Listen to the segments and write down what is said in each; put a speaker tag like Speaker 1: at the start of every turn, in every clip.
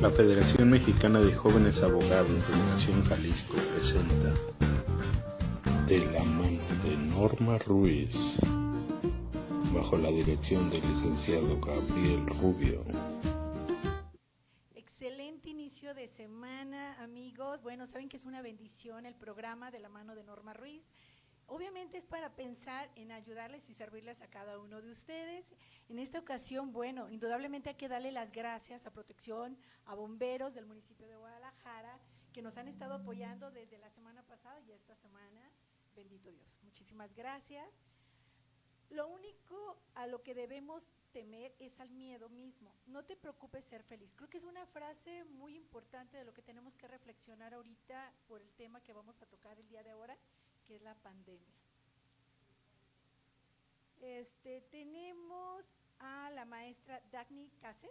Speaker 1: La Federación Mexicana de Jóvenes Abogados de la Nación Jalisco presenta De la mano de Norma Ruiz, bajo la dirección del licenciado Gabriel Rubio.
Speaker 2: Excelente inicio de semana, amigos. Bueno, saben que es una bendición el programa De la mano de Norma Ruiz. Obviamente es para pensar en ayudarles y servirles a cada uno de ustedes. En esta ocasión, bueno, indudablemente hay que darle las gracias a Protección, a bomberos del municipio de Guadalajara, que nos han estado apoyando desde la semana pasada y esta semana. Bendito Dios, muchísimas gracias. Lo único a lo que debemos temer es al miedo mismo. No te preocupes ser feliz. Creo que es una frase muy importante de lo que tenemos que reflexionar ahorita por el tema que vamos a tocar el día de ahora, que es la pandemia. Tenemos a la maestra Dagny Cases,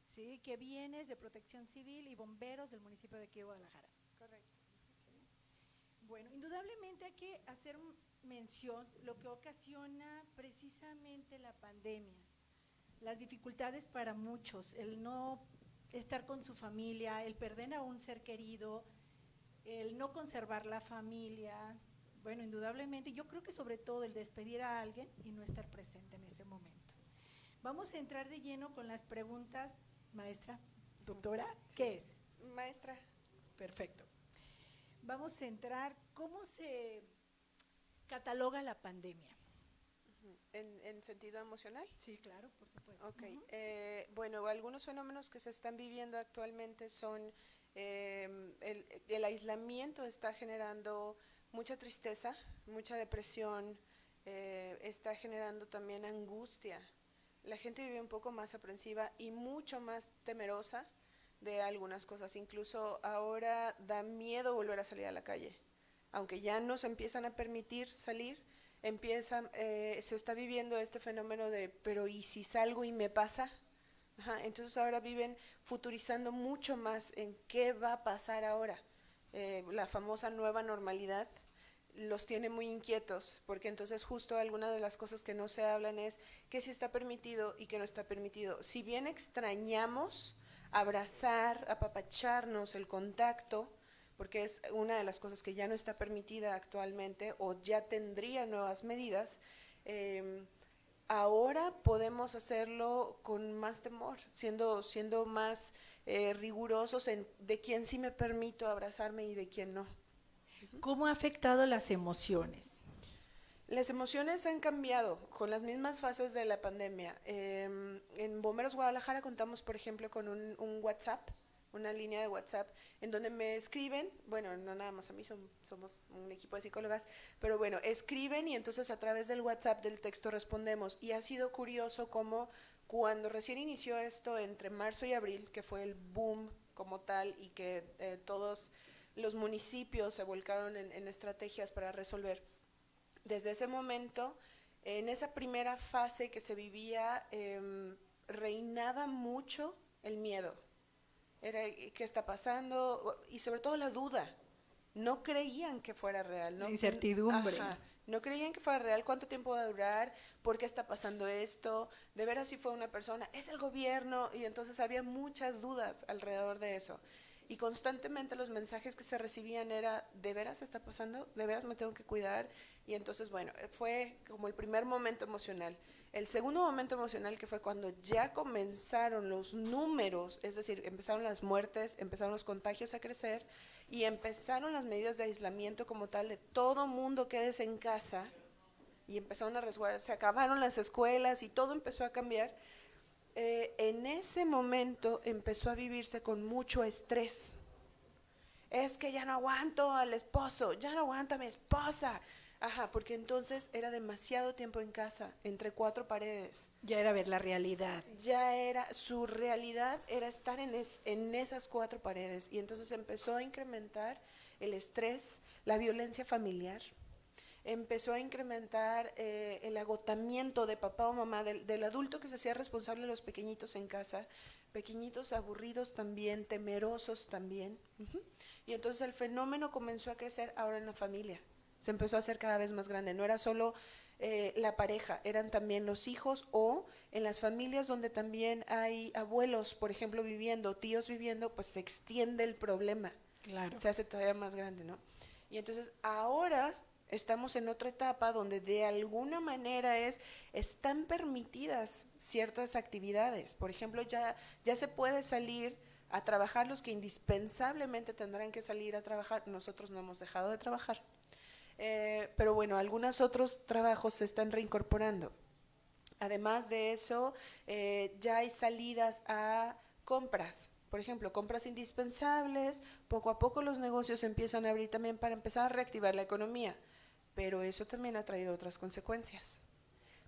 Speaker 2: ¿sí?, que viene de Protección Civil y Bomberos del municipio de aquí de Guadalajara.
Speaker 3: Correcto.
Speaker 2: ¿Sí? Bueno, indudablemente hay que hacer mención lo que ocasiona precisamente la pandemia, las dificultades para muchos, el no estar con su familia, el perder a un ser querido, el no conservar la familia. Bueno, indudablemente, yo creo que sobre todo el despedir a alguien y no estar presente en ese momento. Vamos a entrar de lleno con las preguntas, maestra, doctora, ¿qué es?
Speaker 3: Maestra.
Speaker 2: Perfecto. Vamos a entrar, ¿cómo se cataloga la pandemia?
Speaker 3: ¿En sentido emocional?
Speaker 2: Sí, claro, por supuesto.
Speaker 3: Ok, bueno, algunos fenómenos que se están viviendo actualmente son el aislamiento está generando mucha tristeza, mucha depresión, está generando también angustia. La gente vive un poco más aprensiva y mucho más temerosa de algunas cosas. Incluso ahora da miedo volver a salir a la calle. Aunque ya nos empiezan a permitir salir, se está viviendo este fenómeno de, pero ¿y si salgo y me pasa? Ajá, entonces ahora viven futurizando mucho más en qué va a pasar ahora. La famosa nueva normalidad los tiene muy inquietos, porque entonces justo alguna de las cosas que no se hablan es qué sí está permitido y qué no está permitido. Si bien extrañamos abrazar, apapacharnos, el contacto, porque es una de las cosas que ya no está permitida actualmente o ya tendría nuevas medidas, ahora podemos hacerlo con más temor, siendo más rigurosos en de quién sí me permito abrazarme y de quién no.
Speaker 2: ¿Cómo ha afectado las emociones?
Speaker 3: Las emociones han cambiado con las mismas fases de la pandemia. En Bomberos Guadalajara contamos, por ejemplo, con un WhatsApp, una línea de WhatsApp, en donde me escriben, bueno, no nada más a mí, somos un equipo de psicólogas, pero bueno, escriben y entonces a través del WhatsApp, del texto, respondemos. Y ha sido curioso cómo cuando recién inició esto, entre marzo y abril, que fue el boom como tal y que todos los municipios se volcaron en estrategias para resolver, desde ese momento, en esa primera fase que se vivía, reinaba mucho el miedo. Era qué está pasando y sobre todo la duda. No creían que fuera real, ¿no?
Speaker 2: Incertidumbre.
Speaker 3: Ajá, no creían que fuera real. ¿Cuánto tiempo va a durar? ¿Por qué está pasando esto? ¿De veras si fue una persona? ¿Es el gobierno? Y entonces había muchas dudas alrededor de eso. Y constantemente los mensajes que se recibían era, ¿de veras está pasando? ¿De veras me tengo que cuidar? Y entonces, bueno, fue como el primer momento emocional. El segundo momento emocional, que fue cuando ya comenzaron los números, es decir, empezaron las muertes, empezaron los contagios a crecer y empezaron las medidas de aislamiento como tal, de todo mundo quédese en casa, y empezaron a resguardar, se acabaron las escuelas y todo empezó a cambiar. En ese momento empezó a vivirse con mucho estrés. Es que ya no aguanto al esposo, ya no aguanto a mi esposa. Ajá, porque entonces era demasiado tiempo en casa, entre cuatro paredes.
Speaker 2: Ya era ver la realidad.
Speaker 3: Ya era, su realidad era estar en esas cuatro paredes. Y entonces empezó a incrementar el estrés, la violencia familiar. Empezó a incrementar el agotamiento de papá o mamá, del adulto que se hacía responsable de los pequeñitos en casa, pequeñitos aburridos también, temerosos también. Y entonces el fenómeno comenzó a crecer ahora en la familia. Se empezó a hacer cada vez más grande. No era solo la pareja, eran también los hijos, o en las familias donde también hay abuelos, por ejemplo, viviendo, tíos viviendo, pues se extiende el problema,
Speaker 2: Claro.
Speaker 3: se hace todavía más grande, ¿no? Y entonces ahora estamos en otra etapa donde de alguna manera están permitidas ciertas actividades. Por ejemplo, ya se puede salir a trabajar los que indispensablemente tendrán que salir a trabajar. Nosotros no hemos dejado de trabajar. Pero bueno, algunos otros trabajos se están reincorporando. Además de eso, ya hay salidas a compras. Por ejemplo, compras indispensables, poco a poco los negocios empiezan a abrir también para empezar a reactivar la economía, pero eso también ha traído otras consecuencias,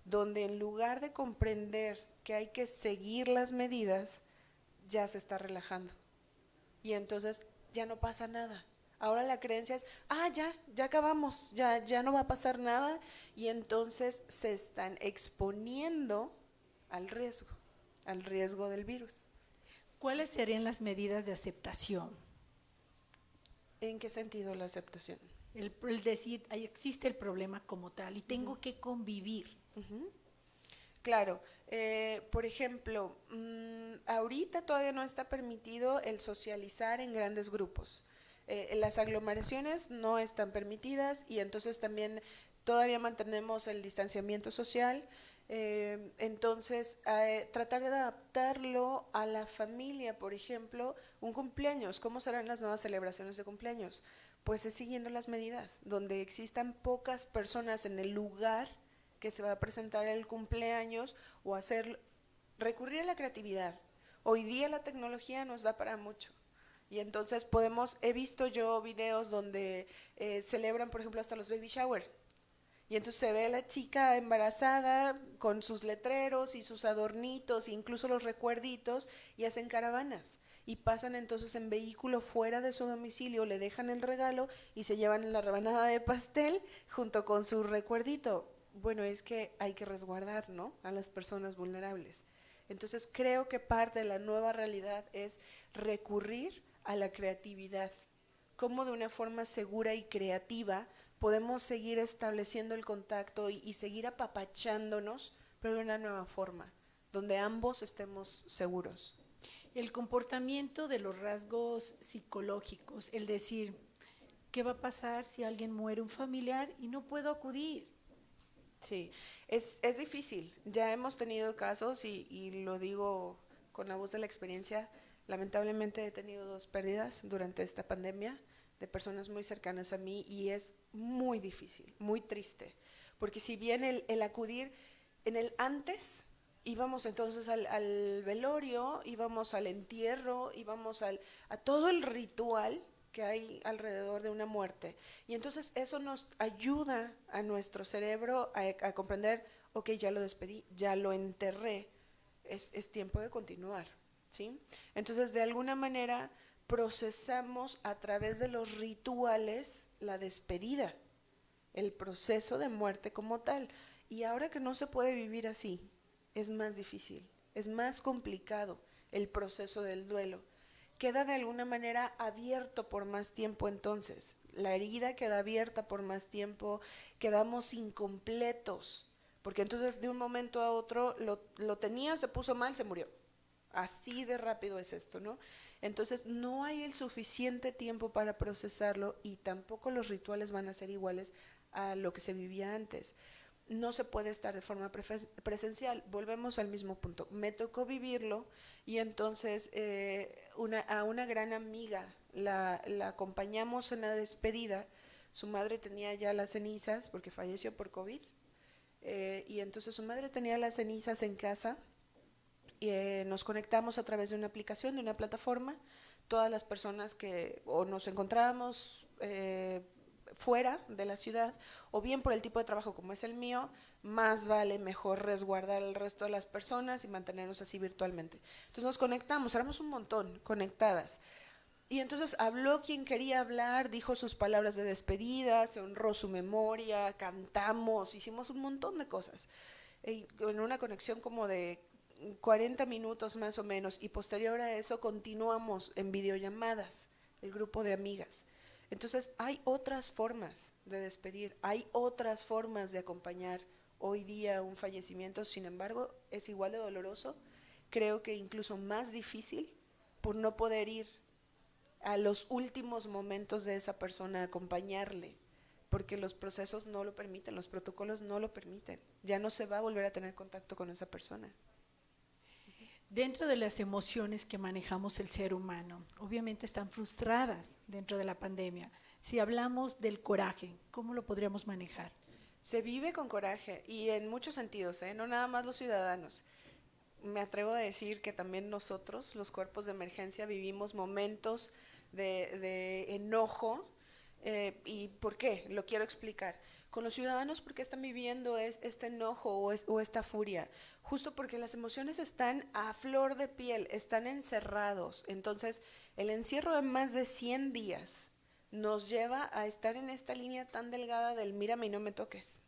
Speaker 3: donde en lugar de comprender que hay que seguir las medidas, ya se está relajando. Y entonces ya no pasa nada. Ahora la creencia es, ya acabamos, ya no va a pasar nada, y entonces se están exponiendo al riesgo del virus.
Speaker 2: ¿Cuáles serían las medidas de aceptación?
Speaker 3: ¿En qué sentido la aceptación?
Speaker 2: El decir, ahí existe el problema como tal y tengo que convivir.
Speaker 3: Claro, por ejemplo, ahorita todavía no está permitido el socializar en grandes grupos. Las aglomeraciones no están permitidas, y entonces también todavía mantenemos el distanciamiento social. Entonces, tratar de adaptarlo a la familia. Por ejemplo, un cumpleaños, ¿cómo serán las nuevas celebraciones de cumpleaños? Pues es siguiendo las medidas, donde existan pocas personas en el lugar que se va a presentar el cumpleaños, o recurrir a la creatividad. Hoy día la tecnología nos da para mucho, y entonces he visto yo videos donde celebran, por ejemplo, hasta los baby shower, y entonces se ve a la chica embarazada con sus letreros y sus adornitos, e incluso los recuerditos, y hacen caravanas, y pasan entonces en vehículo fuera de su domicilio, le dejan el regalo y se llevan la rebanada de pastel junto con su recuerdito. Bueno, es que hay que resguardar, ¿no?, a las personas vulnerables. Entonces creo que parte de la nueva realidad es recurrir a la creatividad. Cómo de una forma segura y creativa podemos seguir estableciendo el contacto y seguir apapachándonos, pero de una nueva forma, donde ambos estemos seguros.
Speaker 2: El comportamiento de los rasgos psicológicos, el decir, ¿qué va a pasar si alguien muere, un familiar, y no puedo acudir?
Speaker 3: Sí, es difícil. Ya hemos tenido casos, y lo digo con la voz de la experiencia. Lamentablemente he tenido 2 pérdidas durante esta pandemia de personas muy cercanas a mí, y es muy difícil, muy triste, porque si bien el acudir en el antes, íbamos entonces al velorio, íbamos al entierro, íbamos a todo el ritual que hay alrededor de una muerte, y entonces eso nos ayuda a nuestro cerebro a comprender, ok, ya lo despedí, ya lo enterré, es tiempo de continuar, ¿sí? Entonces, de alguna manera procesamos a través de los rituales la despedida, el proceso de muerte como tal. Y ahora que no se puede vivir así, es más difícil, es más complicado el proceso del duelo. Queda de alguna manera abierto por más tiempo. Entonces la herida queda abierta por más tiempo, quedamos incompletos, porque entonces de un momento a otro lo tenía, se puso mal, se murió. Así de rápido es esto, ¿no? Entonces no hay el suficiente tiempo para procesarlo, y tampoco los rituales van a ser iguales a lo que se vivía antes. No se puede estar de forma presencial. Volvemos al mismo punto. Me tocó vivirlo, y entonces a una gran amiga la acompañamos en la despedida. Su madre tenía ya las cenizas porque falleció por COVID, y entonces su madre tenía las cenizas en casa. Nos conectamos a través de una aplicación, de una plataforma, todas las personas que o nos encontrábamos fuera de la ciudad, o bien por el tipo de trabajo como es el mío, más vale mejor resguardar al resto de las personas y mantenernos así virtualmente. Entonces nos conectamos, éramos un montón conectadas, y entonces habló quien quería hablar, dijo sus palabras de despedida, se honró su memoria, cantamos, hicimos un montón de cosas, en una conexión como de 40 minutos más o menos, y posterior a eso continuamos en videollamadas, el grupo de amigas. Entonces hay otras formas de despedir, hay otras formas de acompañar hoy día un fallecimiento, sin embargo, es igual de doloroso, creo que incluso más difícil por no poder ir a los últimos momentos de esa persona, acompañarle, porque los procesos no lo permiten, los protocolos no lo permiten, ya no se va a volver a tener contacto con esa persona.
Speaker 2: Dentro de las emociones que manejamos el ser humano, obviamente están frustradas dentro de la pandemia. Si hablamos del coraje, ¿cómo lo podríamos manejar?
Speaker 3: Se vive con coraje y en muchos sentidos, no nada más los ciudadanos. Me atrevo a decir que también nosotros, los cuerpos de emergencia, vivimos momentos de enojo. ¿Y por qué? Lo quiero explicar. Con los ciudadanos, ¿por qué están viviendo este enojo o esta furia? Justo porque las emociones están a flor de piel, están encerrados. Entonces, el encierro de más de 100 días nos lleva a estar en esta línea tan delgada del mírame y no me toques.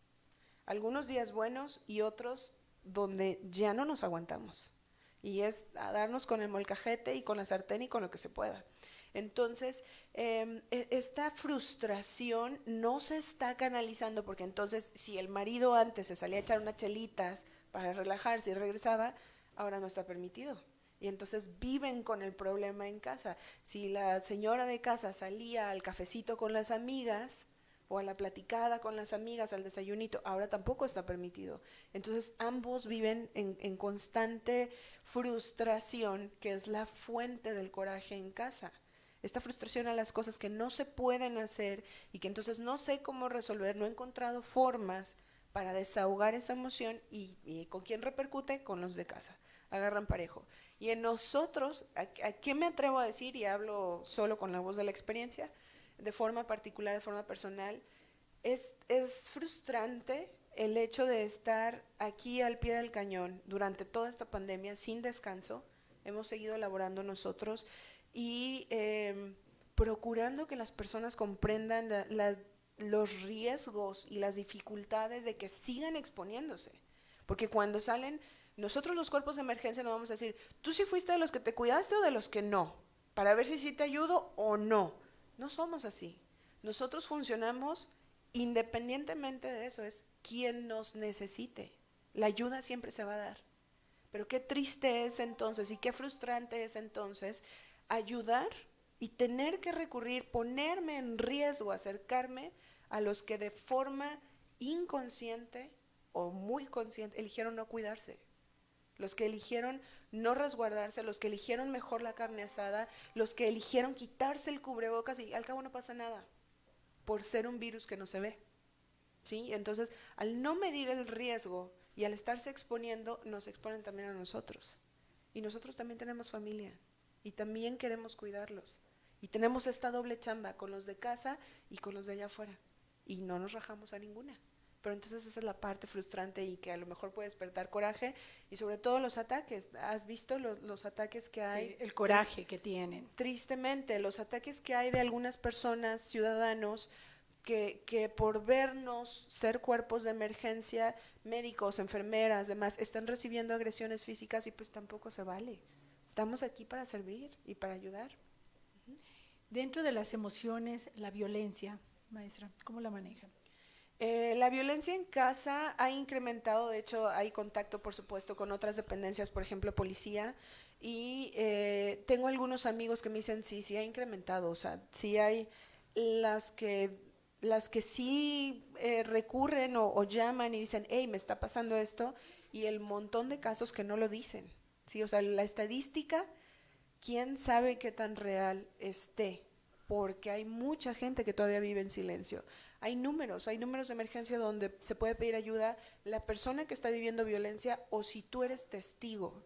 Speaker 3: Algunos días buenos y otros donde ya no nos aguantamos. Y es a darnos con el molcajete y con la sartén y con lo que se pueda. Entonces, esta frustración no se está canalizando, porque entonces si el marido antes se salía a echar unas chelitas para relajarse y regresaba, ahora no está permitido. Y entonces viven con el problema en casa. Si la señora de casa salía al cafecito con las amigas o a la platicada con las amigas, al desayunito, ahora tampoco está permitido. Entonces ambos viven en constante frustración, que es la fuente del coraje en casa. Esta frustración a las cosas que no se pueden hacer y que entonces no sé cómo resolver, no he encontrado formas para desahogar esa emoción y ¿con quién repercute? Con los de casa, agarran parejo. Y en nosotros, ¿a qué me atrevo a decir? Y hablo solo con la voz de la experiencia, de forma particular, de forma personal, es frustrante el hecho de estar aquí al pie del cañón durante toda esta pandemia sin descanso. Hemos seguido elaborando nosotros y procurando que las personas comprendan los riesgos y las dificultades de que sigan exponiéndose. Porque cuando salen, nosotros los cuerpos de emergencia nos vamos a decir, ¿tú sí fuiste de los que te cuidaste o de los que no? Para ver si sí te ayudo o no. No somos así. Nosotros funcionamos independientemente de eso, es quien nos necesite. La ayuda siempre se va a dar. Pero qué triste es entonces y qué frustrante es entonces ayudar y tener que recurrir, ponerme en riesgo, acercarme a los que de forma inconsciente o muy consciente eligieron no cuidarse, los que eligieron no resguardarse, los que eligieron mejor la carne asada, los que eligieron quitarse el cubrebocas y al cabo no pasa nada, por ser un virus que no se ve, ¿sí? Entonces, al no medir el riesgo y al estarse exponiendo, nos exponen también a nosotros. Y nosotros también tenemos familia y también queremos cuidarlos. Y tenemos esta doble chamba con los de casa y con los de allá afuera. Y no nos rajamos a ninguna. Pero entonces esa es la parte frustrante y que a lo mejor puede despertar coraje y sobre todo los ataques. ¿Has visto los ataques que hay?
Speaker 2: Sí, el coraje que tienen.
Speaker 3: Tristemente, los ataques que hay de algunas personas, ciudadanos, que por vernos ser cuerpos de emergencia, médicos, enfermeras, demás, están recibiendo agresiones físicas y pues tampoco se vale. Estamos aquí para servir y para ayudar.
Speaker 2: Dentro de las emociones, la violencia, maestra, ¿cómo la manejan?
Speaker 3: La violencia en casa ha incrementado, de hecho hay contacto por supuesto con otras dependencias, por ejemplo policía, y tengo algunos amigos que me dicen sí ha incrementado, o sea, sí hay las que sí recurren o llaman y dicen, hey, me está pasando esto, y el montón de casos que no lo dicen, ¿sí? O sea, la estadística, quién sabe qué tan real esté, porque hay mucha gente que todavía vive en silencio. Hay números de emergencia donde se puede pedir ayuda la persona que está viviendo violencia o si tú eres testigo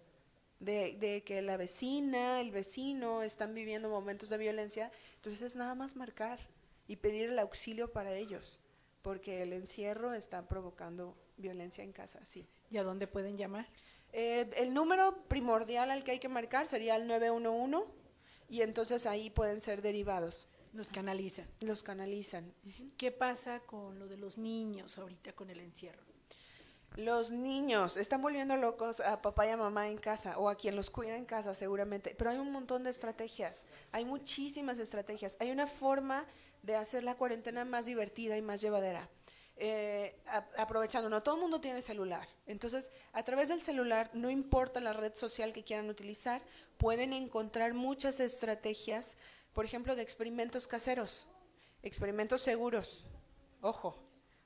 Speaker 3: de que la vecina, el vecino están viviendo momentos de violencia, entonces es nada más marcar y pedir el auxilio para ellos, porque el encierro está provocando violencia en casa, sí.
Speaker 2: ¿Y a dónde pueden llamar?
Speaker 3: El número primordial al que hay que marcar sería el 911 y entonces ahí pueden ser derivados.
Speaker 2: Los canalizan.
Speaker 3: Los canalizan.
Speaker 2: ¿Qué pasa con lo de los niños ahorita con el encierro?
Speaker 3: Los niños están volviendo locos a papá y a mamá en casa o a quien los cuida en casa seguramente, pero hay un montón de estrategias, hay muchísimas estrategias. Hay una forma de hacer la cuarentena más divertida y más llevadera. aprovechando, no todo el mundo tiene celular, entonces a través del celular, no importa la red social que quieran utilizar, pueden encontrar muchas estrategias, por ejemplo, de experimentos caseros, experimentos seguros, ojo,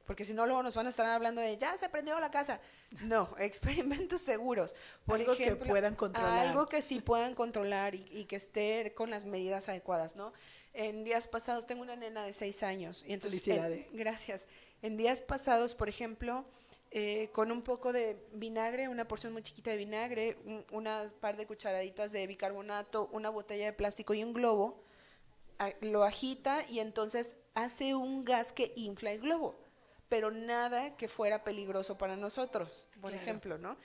Speaker 3: porque si no luego nos van a estar hablando de ya se prendió la casa. No, experimentos seguros. Por
Speaker 2: algo
Speaker 3: ejemplo,
Speaker 2: que puedan controlar.
Speaker 3: Algo que sí puedan controlar y que esté con las medidas adecuadas, ¿no? En días pasados, tengo una nena de 6 años. Y entonces,
Speaker 2: felicidades.
Speaker 3: Gracias. En días pasados, por ejemplo, con un poco de vinagre, una porción muy chiquita de vinagre, una par de cucharaditas de bicarbonato, una botella de plástico y un globo, lo agita y entonces hace un gas que infla el globo, pero nada que fuera peligroso para nosotros, por ejemplo, ¿no?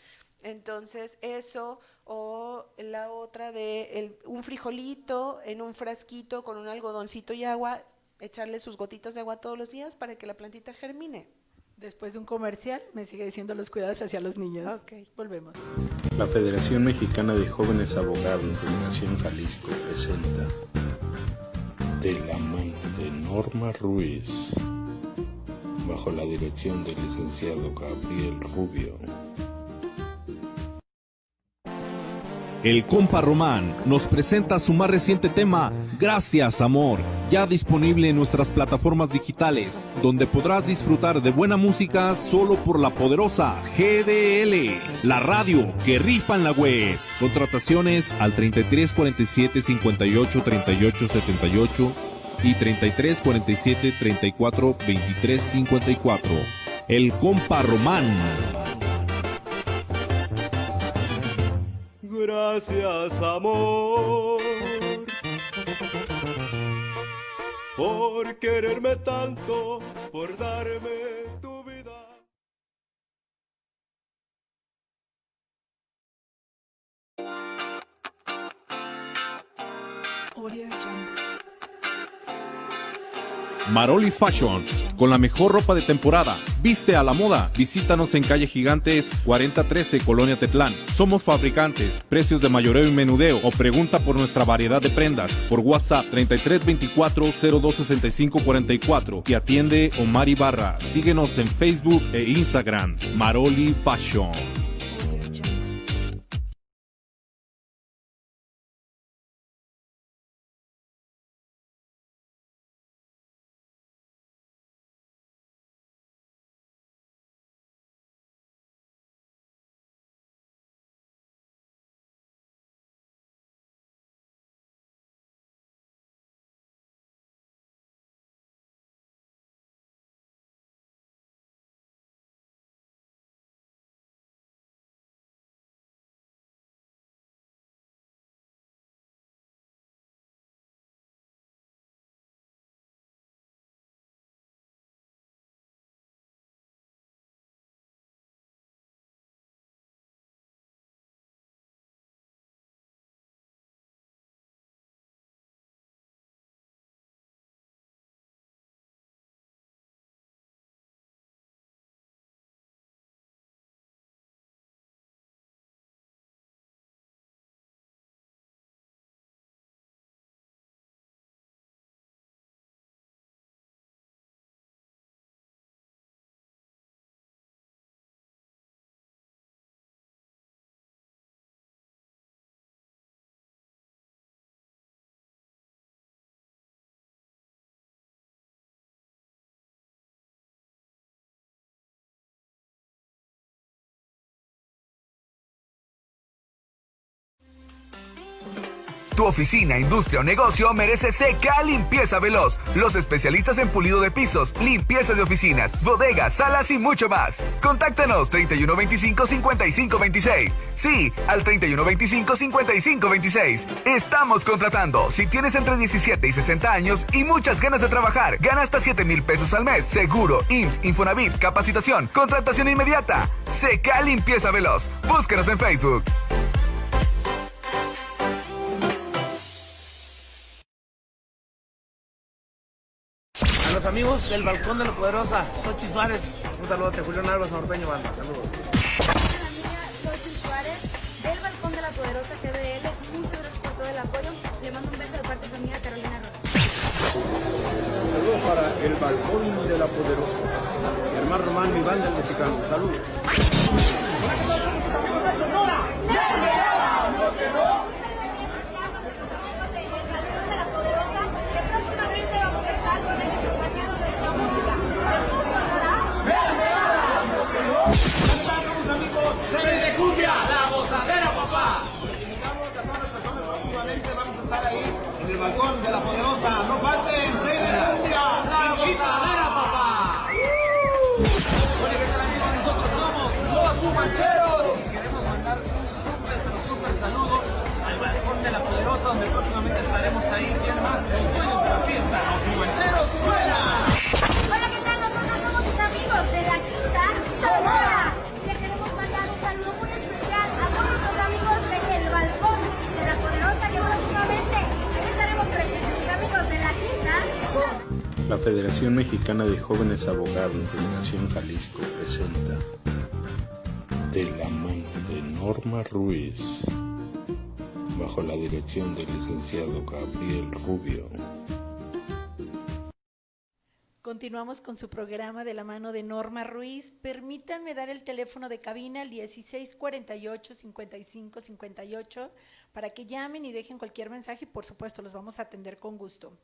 Speaker 3: Entonces eso, o la otra de un frijolito en un frasquito con un algodoncito y agua, echarle sus gotitas de agua todos los días para que la plantita germine.
Speaker 2: Después de un comercial, me sigue diciendo los cuidados hacia los niños.
Speaker 3: Ok.
Speaker 2: Volvemos.
Speaker 1: La Federación Mexicana de Jóvenes Abogados de la Nación Jalisco presenta De la mano de Norma Ruiz, bajo la dirección del licenciado Gabriel Rubio.
Speaker 4: El compa Román nos presenta su más reciente tema, Gracias Amor, ya disponible en nuestras plataformas digitales, donde podrás disfrutar de buena música solo por la poderosa GDL, la radio que rifa en la web. Contrataciones al 33 47 58 38 78 y 33 47 34 23 54. El compa Román.
Speaker 5: Gracias, amor, por quererme tanto, por darme tu vida.
Speaker 6: Audio Jungle.
Speaker 4: Maroli Fashion, con la mejor ropa de temporada. Viste a la moda. Visítanos en calle Gigantes 4013, Colonia Tetlán. Somos fabricantes, precios de mayoreo y menudeo, o pregunta por nuestra variedad de prendas por WhatsApp 3324 0265 44 y atiende Omar Ibarra. Síguenos en Facebook e Instagram. Maroli Fashion.
Speaker 7: Tu oficina, industria o negocio merece CK Limpieza Veloz. Los especialistas en pulido de pisos, limpieza de oficinas, bodegas, salas y mucho más. Contáctanos 3125-5526. Sí, al 3125-5526. Estamos contratando. Si tienes entre 17 y 60 años y muchas ganas de trabajar, gana hasta 7,000 pesos al mes. Seguro, IMSS, Infonavit, capacitación, contratación inmediata. CK Limpieza Veloz. Búscanos en Facebook.
Speaker 8: Los amigos del Balcón de la Poderosa, Xochitl Suárez, un saludo de Julio Narvas, norteño, banda, saludos.
Speaker 6: Hola amiga Xochitl Suárez, del Balcón de la Poderosa GDL, muchas gracias por todo el apoyo, le mando un beso de parte de mi amiga Carolina Rosa.
Speaker 8: Saludos
Speaker 9: para el balcón de la poderosa. Germán Román, mi banda el mexicano. Saludos.
Speaker 8: de cumbia, la gozadera, papá. Les invitamos a todas las personas próximamente, vamos a estar ahí en el balcón de la poderosa. No falten, 6 de cumbia, la gozadera, papá. Oye, ¿qué tal, amigos? Nosotros somos los Humancheros y queremos mandar un súper saludo al balcón de la poderosa, donde próximamente estaremos ahí. ¿Quién más? Los dueños de la fiesta, los Humancheros, ¡suena!
Speaker 6: Hola, ¿qué tal? Nosotros somos sus amigos de la Quinta Sonora. Y le queremos mandar un saludo muy especial a todos nuestros amigos del balcón de la poderosa, que próximamente aquí estaremos presentes, sus amigos de la Quinta Sonora.
Speaker 1: La Federación Mexicana de Jóvenes Abogados de la Nación Jalisco presenta De la mano de Norma Ruiz, bajo la dirección del licenciado Gabriel Rubio.
Speaker 2: Continuamos con su programa de la mano de Norma Ruiz. Permítanme dar el teléfono de cabina al 1648-5558 para que llamen y dejen cualquier mensaje y por supuesto los vamos a atender con gusto.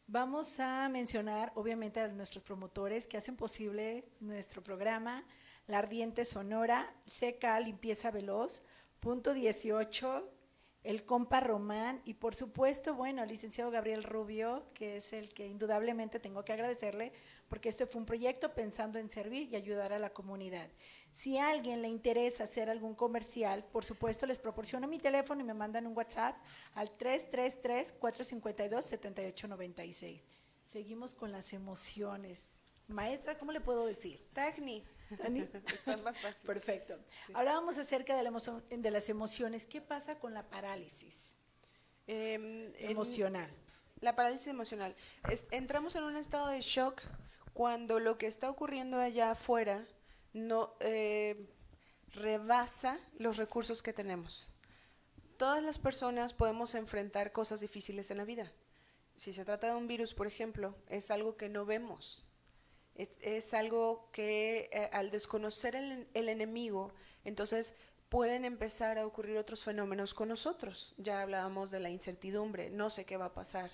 Speaker 2: Vamos a mencionar obviamente a nuestros promotores que hacen posible nuestro programa: La Ardiente Sonora, CK Limpieza Veloz, Punto 18, el Compa Román y por supuesto, bueno, al licenciado Gabriel Rubio, que es el que indudablemente tengo que agradecerle porque este fue un proyecto pensando en servir y ayudar a la comunidad. Si a alguien le interesa hacer algún comercial, por supuesto les proporciono mi teléfono y me mandan un WhatsApp al 333-452-7896. Seguimos con las emociones. Maestra, ¿cómo le puedo decir?
Speaker 3: Tagni.
Speaker 2: ¿Dani?
Speaker 3: Está más fácil.
Speaker 2: Perfecto.
Speaker 3: Sí.
Speaker 2: Hablábamos acerca de las emociones. ¿Qué pasa con la parálisis emocional?
Speaker 3: La parálisis emocional. Entramos en un estado de shock cuando lo que está ocurriendo allá afuera no rebasa los recursos que tenemos. Todas las personas podemos enfrentar cosas difíciles en la vida. Si se trata de un virus, por ejemplo, es algo que no vemos. Es algo que al desconocer el enemigo, entonces pueden empezar a ocurrir otros fenómenos con nosotros. Ya hablábamos de la incertidumbre, no sé qué va a pasar,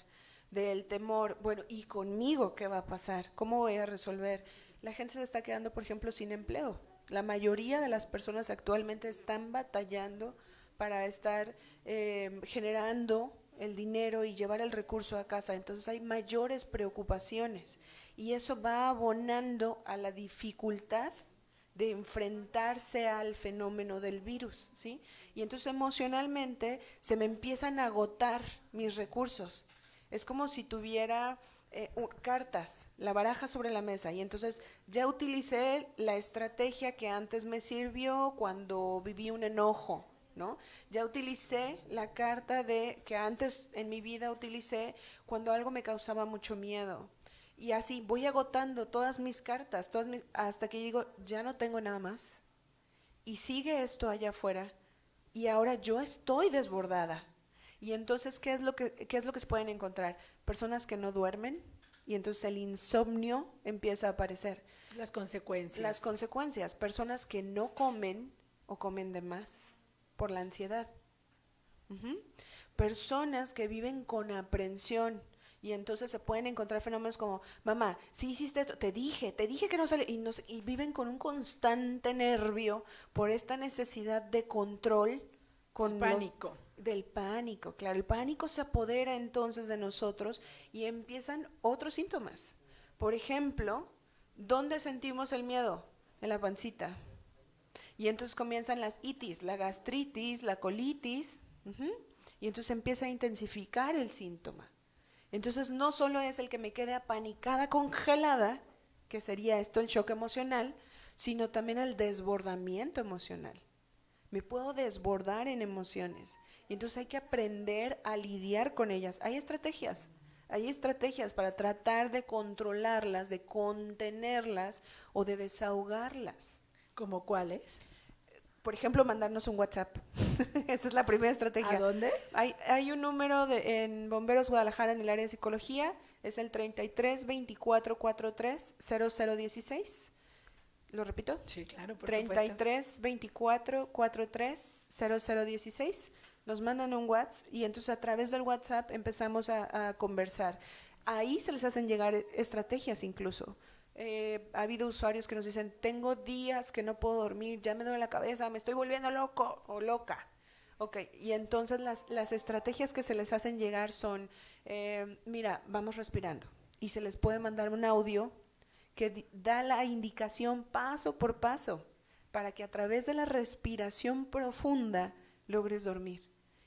Speaker 3: del temor, bueno, ¿y conmigo qué va a pasar? ¿Cómo voy a resolver? La gente se está quedando, por ejemplo, sin empleo. La mayoría de las personas actualmente están batallando para estar generando el dinero y llevar el recurso a casa. Entonces hay mayores preocupaciones y eso va abonando a la dificultad de enfrentarse al fenómeno del virus, ¿sí? Y entonces emocionalmente se me empiezan a agotar mis recursos. Es como si tuviera cartas, la baraja sobre la mesa, y entonces ya utilicé la estrategia que antes me sirvió cuando viví un enojo, ¿no? Ya utilicé la carta que antes en mi vida utilicé cuando algo me causaba mucho miedo. Y así voy agotando todas mis cartas, hasta que digo, ya no tengo nada más. Y sigue esto allá afuera. Y ahora yo estoy desbordada. Y entonces, ¿qué es lo que se pueden encontrar? Personas que no duermen, y entonces el insomnio empieza a aparecer.
Speaker 2: Las consecuencias.
Speaker 3: Las consecuencias. Personas que no comen o comen de más por la ansiedad. Personas que viven con aprensión. Y entonces se pueden encontrar fenómenos como, mamá, si hiciste esto, te dije que no sale, y viven con un constante nervio por esta necesidad de control. Con
Speaker 2: pánico.
Speaker 3: Del pánico, claro. El pánico se apodera entonces de nosotros y empiezan otros síntomas. Por ejemplo, ¿dónde sentimos el miedo? En la pancita. Y entonces comienzan las itis, la gastritis, la colitis, y entonces empieza a intensificar el síntoma. Entonces no solo es el que me quede apanicada, congelada, que sería esto el shock emocional, sino también el desbordamiento emocional. Me puedo desbordar en emociones y entonces hay que aprender a lidiar con ellas. Hay estrategias para tratar de controlarlas, de contenerlas o de desahogarlas.
Speaker 2: ¿Cómo cuáles?
Speaker 3: Por ejemplo, mandarnos un WhatsApp. Esa es la primera estrategia.
Speaker 2: ¿A dónde?
Speaker 3: Hay un número en Bomberos Guadalajara en el área de psicología, es el 33 24 43 0016. ¿Lo repito?
Speaker 2: Sí, claro, por
Speaker 3: 33 24 43 0016. Nos mandan un WhatsApp y entonces a través del WhatsApp empezamos a conversar. Ahí se les hacen llegar estrategias incluso. Ha habido usuarios que nos dicen, tengo días que no puedo dormir, ya me duele la cabeza, me estoy volviendo loco o loca. Ok, y entonces las estrategias que se les hacen llegar son, mira, vamos respirando. Y se les puede mandar un audio que da la indicación paso por paso para que a través de la respiración profunda logres dormir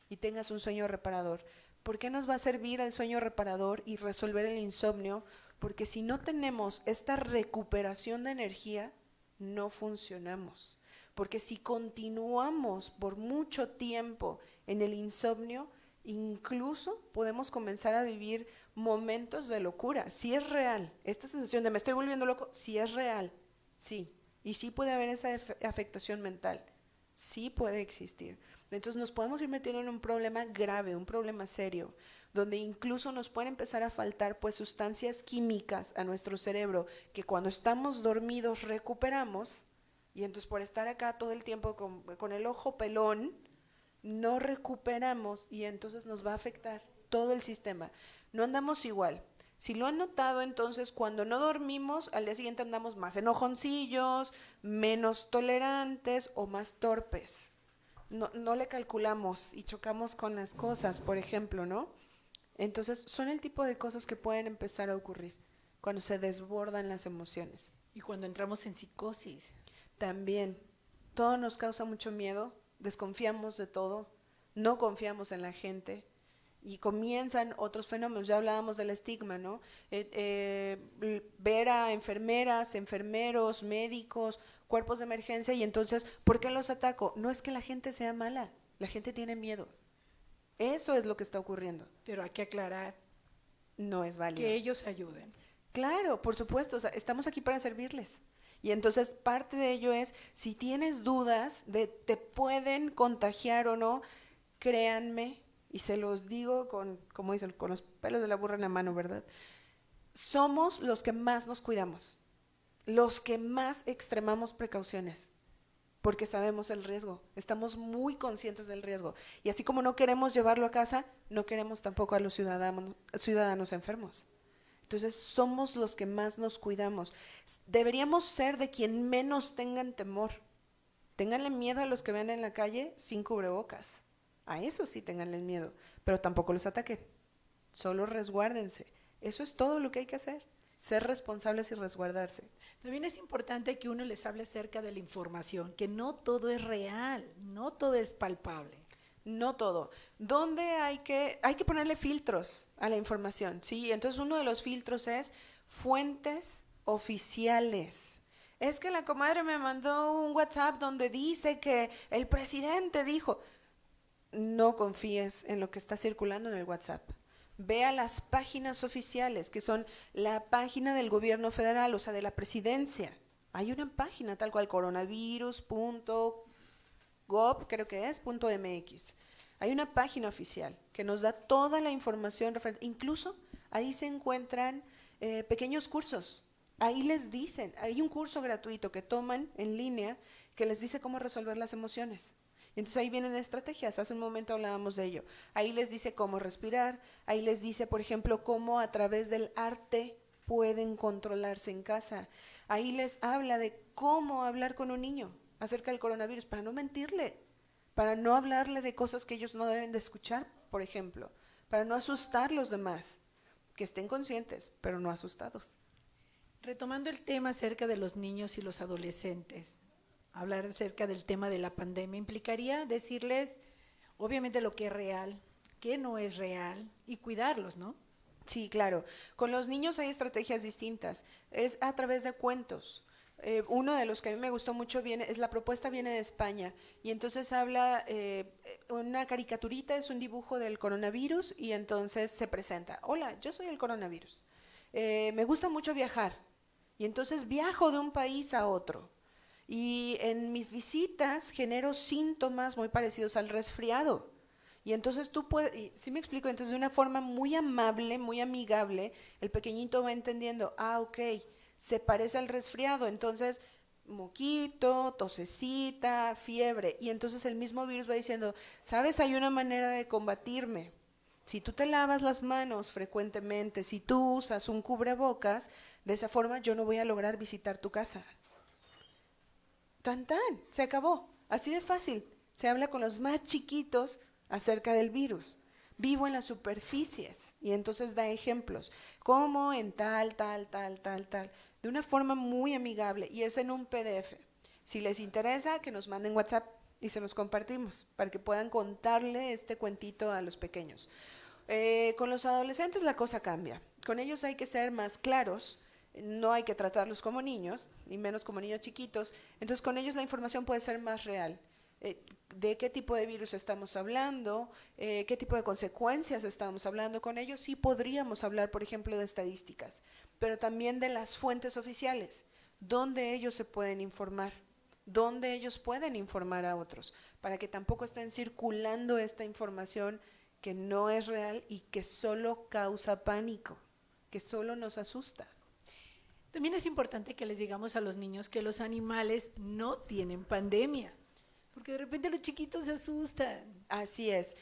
Speaker 3: y tengas un sueño reparador. ¿Por qué nos va a servir el sueño reparador y resolver el insomnio? Porque si no tenemos esta recuperación de energía, no funcionamos. Porque si continuamos por mucho tiempo en el insomnio, incluso podemos comenzar a vivir momentos de locura. Sí es real, esta sensación de me estoy volviendo loco, sí es real, sí. Y sí puede haber esa afectación mental, sí puede existir. Entonces nos podemos ir metiendo en un problema grave, un problema serio, donde incluso nos pueden empezar a faltar pues sustancias químicas a nuestro cerebro que cuando estamos dormidos recuperamos, y entonces por estar acá todo el tiempo con el ojo pelón, no recuperamos y entonces nos va a afectar todo el sistema. No andamos igual. Si lo han notado, entonces cuando no dormimos, al día siguiente andamos más enojoncillos, menos tolerantes o más torpes. No le calculamos y chocamos con las cosas, por ejemplo, ¿no? Entonces son el tipo de cosas que pueden empezar a ocurrir cuando se desbordan las emociones.
Speaker 2: Y cuando entramos en psicosis.
Speaker 3: También, todo nos causa mucho miedo, desconfiamos de todo, no confiamos en la gente y comienzan otros fenómenos. Ya hablábamos del estigma, ¿no? Ver a enfermeras, enfermeros, médicos, cuerpos de emergencia y entonces, ¿por qué los ataco? No es que la gente sea mala, la gente tiene miedo. Eso es lo que está ocurriendo.
Speaker 2: Pero hay que aclarar.
Speaker 3: No es válido.
Speaker 2: Que ellos ayuden.
Speaker 3: Claro, por supuesto, o sea, estamos aquí para servirles. Y entonces parte de ello es, si tienes dudas de te pueden contagiar o no, créanme, y se los digo como dicen, con los pelos de la burra en la mano, ¿verdad? Somos los que más nos cuidamos, los que más extremamos precauciones, porque sabemos el riesgo, estamos muy conscientes del riesgo. Y así como no queremos llevarlo a casa, no queremos tampoco a los ciudadanos enfermos. Entonces somos los que más nos cuidamos. Deberíamos ser de quien menos tengan temor. Ténganle miedo a los que ven en la calle sin cubrebocas. A eso sí ténganle miedo, pero tampoco los ataquen. Solo resguárdense. Eso es todo lo que hay que hacer. Ser responsables y resguardarse.
Speaker 2: También es importante que uno les hable acerca de la información, que no todo es real, no todo es palpable.
Speaker 3: No todo. ¿Dónde hay que ponerle filtros a la información? Sí, entonces uno de los filtros es fuentes oficiales. Es que la comadre me mandó un WhatsApp donde dice que el presidente dijo. No confíes en lo que está circulando en el WhatsApp. Ve a las páginas oficiales, que son la página del gobierno federal, o sea, de la presidencia. Hay una página tal cual, coronavirus.gov, creo que es, .mx. Hay una página oficial que nos da toda la información referente. Incluso ahí se encuentran pequeños cursos. Ahí les dicen, hay un curso gratuito que toman en línea que les dice cómo resolver las emociones. Entonces ahí vienen estrategias, hace un momento hablábamos de ello. Ahí les dice cómo respirar, ahí les dice, por ejemplo, cómo a través del arte pueden controlarse en casa. Ahí les habla de cómo hablar con un niño acerca del coronavirus, para no mentirle, para no hablarle de cosas que ellos no deben de escuchar, por ejemplo, para no asustar a los demás, que estén conscientes, pero no asustados.
Speaker 2: Retomando el tema acerca de los niños y los adolescentes, hablar acerca del tema de la pandemia implicaría decirles, obviamente, lo que es real, qué no es real y cuidarlos, ¿no?
Speaker 3: Sí, claro. Con los niños hay estrategias distintas. Es a través de cuentos. Uno de los que a mí me gustó mucho la propuesta viene de España y entonces habla una caricaturita, es un dibujo del coronavirus y entonces se presenta, hola, yo soy el coronavirus, me gusta mucho viajar y entonces viajo de un país a otro Y en mis visitas genero síntomas muy parecidos al resfriado. Y entonces tú puedes, ¿sí me explico? Entonces de una forma muy amable, muy amigable, el pequeñito va entendiendo, ok, se parece al resfriado, entonces moquito, tosecita, fiebre, y entonces el mismo virus va diciendo, sabes, hay una manera de combatirme. Si tú te lavas las manos frecuentemente, si tú usas un cubrebocas, de esa forma yo no voy a lograr visitar tu casa. Tan, se acabó, así de fácil. Se habla con los más chiquitos acerca del virus. Vivo en las superficies y entonces da ejemplos, como en tal, de una forma muy amigable y es en un PDF. Si les interesa, que nos manden WhatsApp y se los compartimos para que puedan contarle este cuentito a los pequeños. Con los adolescentes la cosa cambia. Con ellos hay que ser más claros, no hay que tratarlos como niños, y menos como niños chiquitos. Entonces con ellos la información puede ser más real. De qué tipo de virus estamos hablando, qué tipo de consecuencias estamos hablando. Con ellos sí podríamos hablar, por ejemplo, de estadísticas, pero también de las fuentes oficiales, donde ellos se pueden informar, donde ellos pueden informar a otros, para que tampoco estén circulando esta información que no es real y que solo causa pánico, que solo nos asusta.
Speaker 2: También es importante que les digamos a los niños que los animales no tienen pandemia, porque de repente los chiquitos se asustan.
Speaker 3: Así es.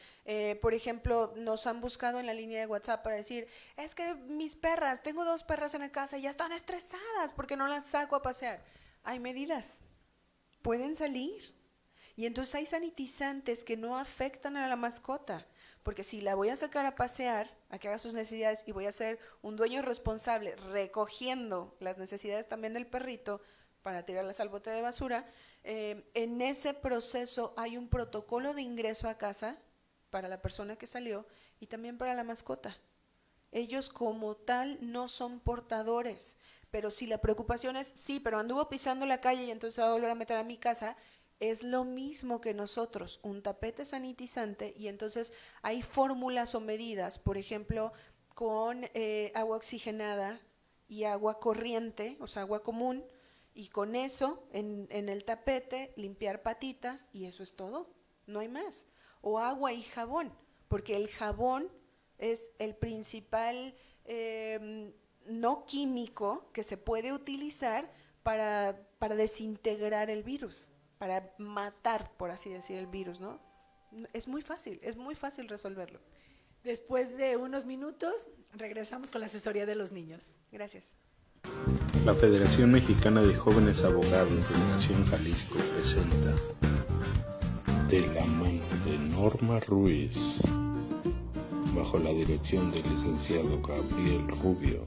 Speaker 3: Por ejemplo, nos han buscado en la línea de WhatsApp para decir, es que mis perras, tengo 2 perras en la casa y ya están estresadas porque no las saco a pasear. Hay medidas, pueden salir. Y entonces hay sanitizantes que no afectan a la mascota, porque si la voy a sacar a pasear, a que haga sus necesidades y voy a ser un dueño responsable recogiendo las necesidades también del perrito, para tirarlas al bote de basura, en ese proceso hay un protocolo de ingreso a casa para la persona que salió y también para la mascota. Ellos como tal no son portadores, pero si la preocupación es, sí, pero anduvo pisando la calle y entonces va a volver a meter a mi casa, es lo mismo que nosotros, un tapete sanitizante, y entonces hay fórmulas o medidas, por ejemplo, con agua oxigenada y agua corriente, o sea, agua común, y con eso, en el tapete, limpiar patitas y eso es todo, no hay más. O agua y jabón, porque el jabón es el principal no químico que se puede utilizar para desintegrar el virus, para matar, por así decir, el virus, ¿no? Es muy fácil resolverlo.
Speaker 2: Después de unos minutos, regresamos con la asesoría de los niños.
Speaker 3: Gracias.
Speaker 1: La Federación Mexicana de Jóvenes Abogados de la Nación Jalisco presenta De la mano de Norma Ruiz, bajo la dirección del licenciado Gabriel Rubio.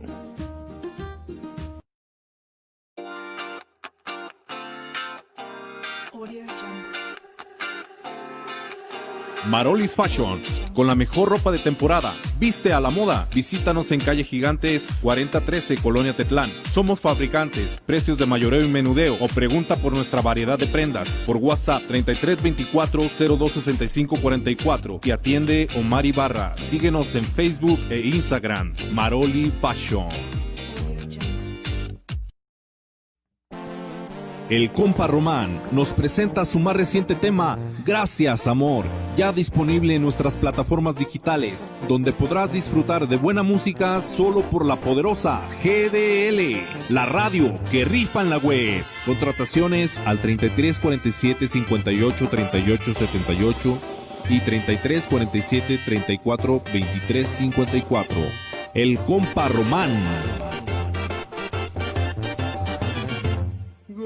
Speaker 4: Maroli Fashion, con la mejor ropa de temporada. Viste a la moda. Visítanos en calle Gigantes 4013, Colonia Tetlán. Somos fabricantes, precios de mayoreo y menudeo, o pregunta por nuestra variedad de prendas por WhatsApp 3324-026544 y atiende Omar Ibarra. Síguenos en Facebook e Instagram. Maroli Fashion. El compa Román nos presenta su más reciente tema, Gracias Amor, ya disponible en nuestras plataformas digitales, donde podrás disfrutar de buena música solo por la poderosa GDL, la radio que rifa en la web. Contrataciones al 33 47 58 38 78 y 33 47 34 23 54. El compa Román.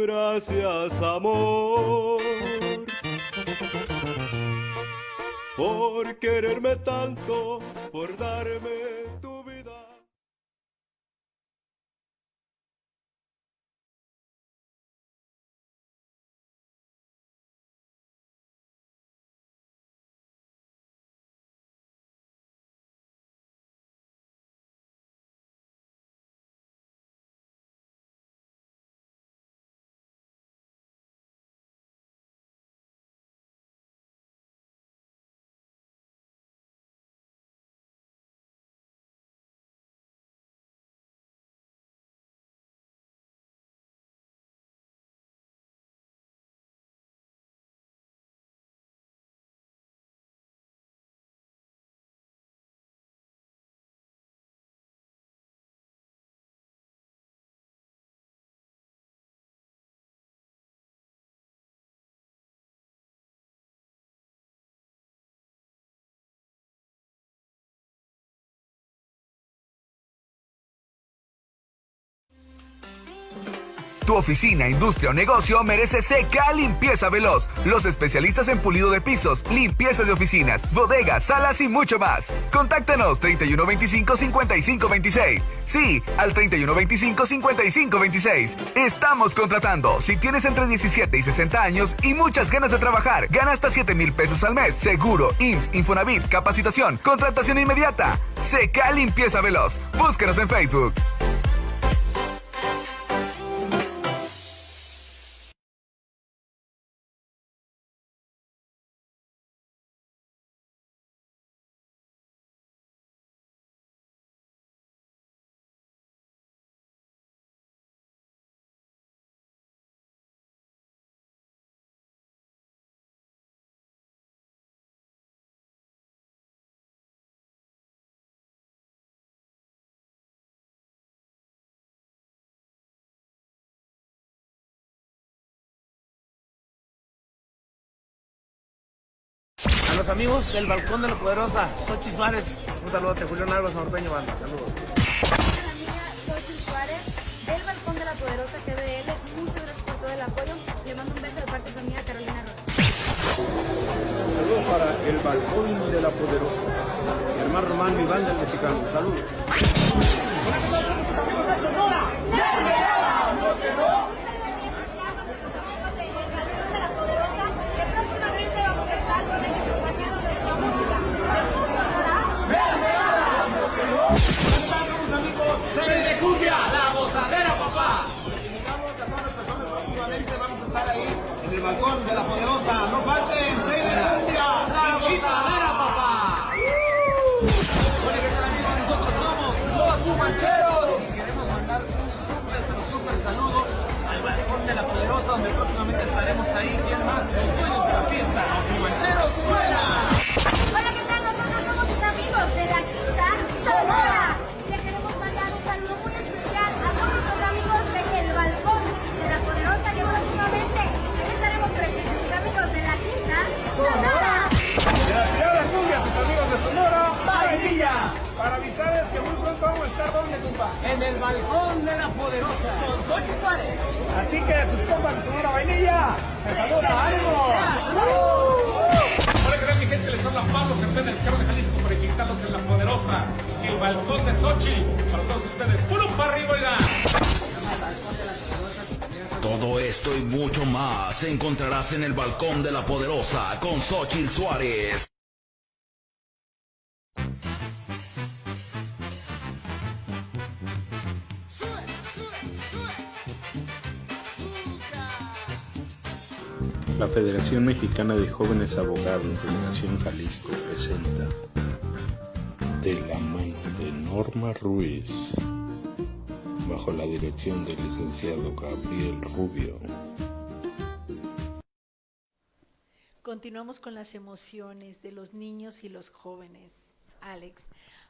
Speaker 5: Gracias, amor, por quererme tanto, por darme tu vida.
Speaker 7: Tu oficina, industria o negocio merece CK Limpieza Veloz. Los especialistas en pulido de pisos, limpieza de oficinas, bodegas, salas y mucho más. Contáctanos 3125-5526. Sí, al 3125-5526. Estamos contratando. Si tienes entre 17 y 60 años y muchas ganas de trabajar, gana hasta 7,000 pesos al mes. Seguro, IMSS, Infonavit, capacitación, contratación inmediata. CK Limpieza Veloz. Búscanos en Facebook.
Speaker 8: A los amigos del Balcón de la Poderosa, Xochitl Suárez, un saludo de Julián Álvarez, norteño, banda. Saludos.
Speaker 6: A la amiga Xochitl Suárez, del Balcón de la Poderosa GBL, muchas gracias por todo el apoyo. Le mando un beso de parte de su amiga Carolina Rojas.
Speaker 9: Saludos para el Balcón de la Poderosa. Germán Román, mi banda, el mexicano. Saludos.
Speaker 8: ¡Cele cumbia! ¡La gozadera, papá! Les invitamos a todas las personas próximamente. Vamos a estar ahí en el Balcón de la Poderosa. ¡No falten! ¡Cele cumbia! ¡La gozadera, papá! Bueno, ¿qué tal, amigos? Nosotros somos los Sumancheros y queremos mandar un súper saludo al Balcón de la Poderosa, donde próximamente estaremos ahí. ¿Quién más? Los dueños de la fiesta, los Sumancheros. ¡Suena!
Speaker 6: Hola, ¿qué tal? Nosotros somos sus amigos de la Quinta Sonora. Le queremos mandar un saludo muy especial a todos nuestros amigos de El Balcón de la Poderosa, que próximamente estaremos presentes. Sus amigos de la Quinta Sonora.
Speaker 8: De la ciudad de la cumbia, tus amigos de Sonora, Vainilla. Para avisarles que muy pronto vamos a estar, ¿dónde, compa? En el Balcón de la Poderosa, con Xochitl Suárez. Así que tus compas de Sonora, Vainilla, te saluda, ánimo. Hola, ¿qué tal, mi gente? Les habla Pablo Cepeda, el carro de Jalisco, para invitarlos en la Poderosa, el Balcón de Xochitl. Para todos ustedes, ¡puro para arriba, oiga!
Speaker 10: Todo esto y mucho más encontrarás en el Balcón de la Poderosa con Xochitl Suárez.
Speaker 1: La Federación Mexicana de Jóvenes Abogados de la Nación Jalisco presenta De la mano de Norma Ruiz, bajo la dirección del licenciado Gabriel Rubio.
Speaker 2: Continuamos con las emociones de los niños y los jóvenes. Alex,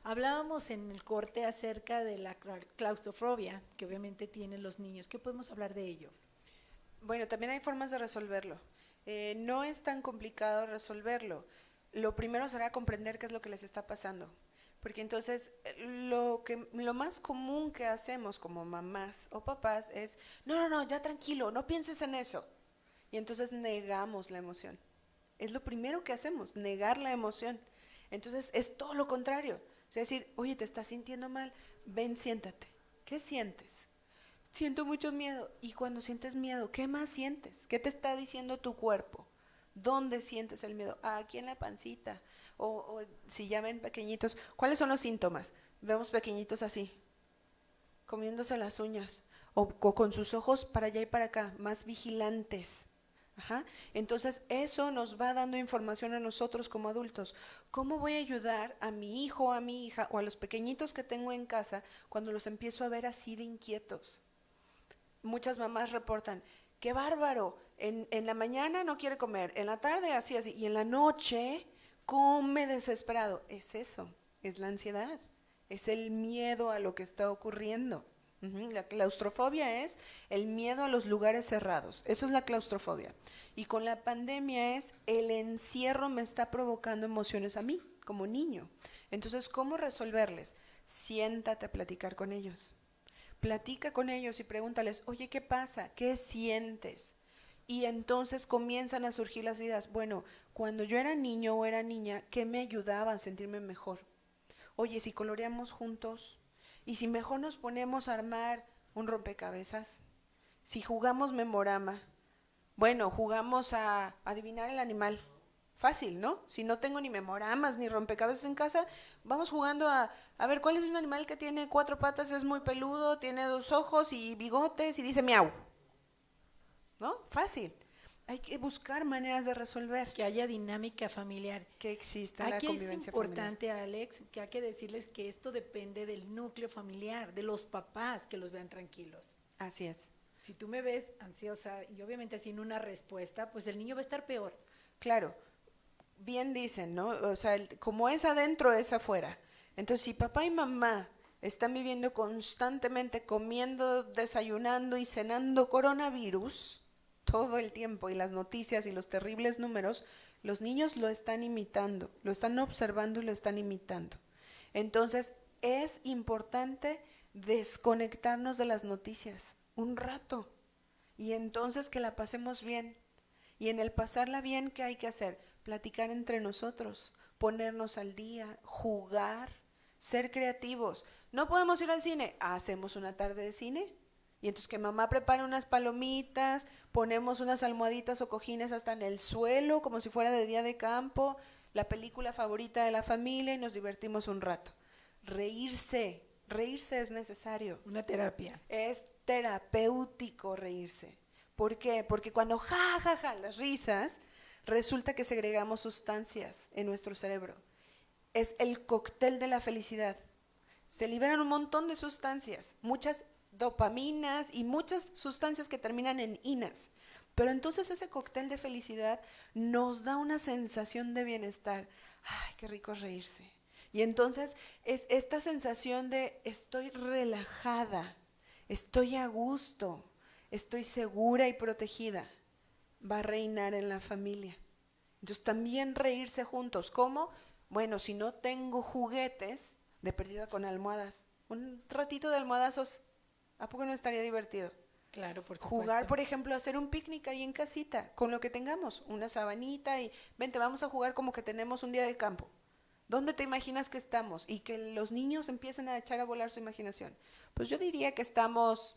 Speaker 2: hablábamos en el corte acerca de la claustrofobia que obviamente tienen los niños. ¿Qué podemos hablar de ello?
Speaker 3: Bueno, también hay formas de resolverlo. No es tan complicado resolverlo. Lo primero será comprender qué es lo que les está pasando. Porque entonces lo más común que hacemos como mamás o papás es, no, ya tranquilo, no pienses en eso. Y entonces negamos la emoción. Es lo primero que hacemos, negar la emoción. Entonces es todo lo contrario. Es decir, oye, te estás sintiendo mal, ven, siéntate. ¿Qué sientes? Siento mucho miedo. Y cuando sientes miedo, ¿qué más sientes? ¿Qué te está diciendo tu cuerpo? ¿Dónde sientes el miedo? Aquí en la pancita. O si ya ven pequeñitos, ¿cuáles son los síntomas? Vemos pequeñitos así, comiéndose las uñas, o con sus ojos para allá y para acá, más vigilantes. Ajá. Entonces eso nos va dando información a nosotros como adultos. ¿Cómo voy a ayudar a mi hijo, a mi hija o a los pequeñitos que tengo en casa cuando los empiezo a ver así de inquietos? Muchas mamás reportan, ¡qué bárbaro! En la mañana no quiere comer, en la tarde así, y en la noche come desesperado. Es eso, es la ansiedad, es el miedo a lo que está ocurriendo. La claustrofobia es el miedo a los lugares cerrados, eso es la claustrofobia. Y con la pandemia es el encierro me está provocando emociones a mí, como niño. Entonces, ¿cómo resolverles? Siéntate a platicar con ellos. platica con ellos y pregúntales, oye, ¿qué pasa? ¿Qué sientes? Y entonces comienzan a surgir las ideas. Bueno, cuando yo era niño o era niña, ¿qué me ayudaba a sentirme mejor? Oye, si coloreamos juntos, y si mejor nos ponemos a armar un rompecabezas, si jugamos memorama, bueno, jugamos a adivinar el animal. Fácil, ¿no? Si no tengo ni memoramas ni rompecabezas en casa, vamos jugando a ver cuál es un animal que tiene 4 patas, es muy peludo, tiene 2 ojos y bigotes y dice miau. ¿No? Fácil. Hay que buscar maneras de resolver.
Speaker 2: Que haya dinámica familiar.
Speaker 3: Que exista la
Speaker 2: Aquí
Speaker 3: convivencia
Speaker 2: es importante,
Speaker 3: familiar.
Speaker 2: Alex, que hay que decirles que esto depende del núcleo familiar, de los papás que los vean tranquilos.
Speaker 3: Así es.
Speaker 2: Si tú me ves ansiosa y obviamente sin una respuesta, pues el niño va a estar peor.
Speaker 3: Claro, bien dicen, ¿no? O sea, como es adentro, es afuera. Entonces, si papá y mamá están viviendo constantemente comiendo, desayunando y cenando coronavirus todo el tiempo, y las noticias y los terribles números, los niños lo están imitando, lo están observando y lo están imitando. Entonces, es importante desconectarnos de las noticias un rato y entonces que la pasemos bien. Y en el pasarla bien, ¿qué hay que hacer? Platicar entre nosotros, ponernos al día, jugar, ser creativos. No podemos ir al cine, hacemos una tarde de cine. Y entonces que mamá prepare unas palomitas, ponemos unas almohaditas o cojines hasta en el suelo, como si fuera de día de campo, la película favorita de la familia y nos divertimos un rato. Reírse es necesario.
Speaker 2: Una terapia.
Speaker 3: Es terapéutico reírse. ¿Por qué? Porque cuando las risas, resulta que segregamos sustancias en nuestro cerebro. Es el cóctel de la felicidad. Se liberan un montón de sustancias, muchas dopaminas y muchas sustancias que terminan en inas. Pero entonces ese cóctel de felicidad nos da una sensación de bienestar. ¡Ay, qué rico es reírse! Y entonces es esta sensación de estoy relajada, estoy a gusto, estoy segura y protegida, va a reinar en la familia. Entonces también reírse juntos. ¿Cómo? Bueno, si no tengo juguetes, de perdida con almohadas, un ratito de almohadazos, ¿a poco no estaría divertido?
Speaker 2: Claro, por supuesto.
Speaker 3: Jugar, por ejemplo, hacer un picnic ahí en casita, con lo que tengamos, una sabanita y vente, vamos a jugar como que tenemos un día de campo. ¿Dónde te imaginas que estamos? Y que los niños empiecen a echar a volar su imaginación. Pues yo diría que estamos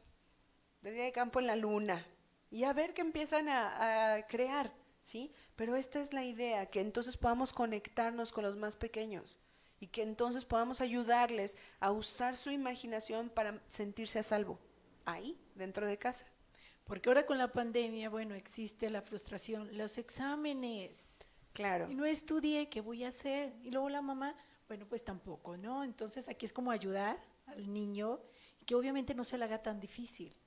Speaker 3: de día de campo en la luna y a ver qué empiezan a crear, ¿sí? Pero esta es la idea, que entonces podamos conectarnos con los más pequeños y que entonces podamos ayudarles a usar su imaginación para sentirse a salvo, ahí, dentro de casa.
Speaker 2: Porque ahora con la pandemia, bueno, existe la frustración, los exámenes.
Speaker 3: Claro.
Speaker 2: Y no estudié, ¿qué voy a hacer? Y luego la mamá, bueno, pues tampoco, ¿no? Entonces aquí es como ayudar al niño, que obviamente no se le haga tan difícil.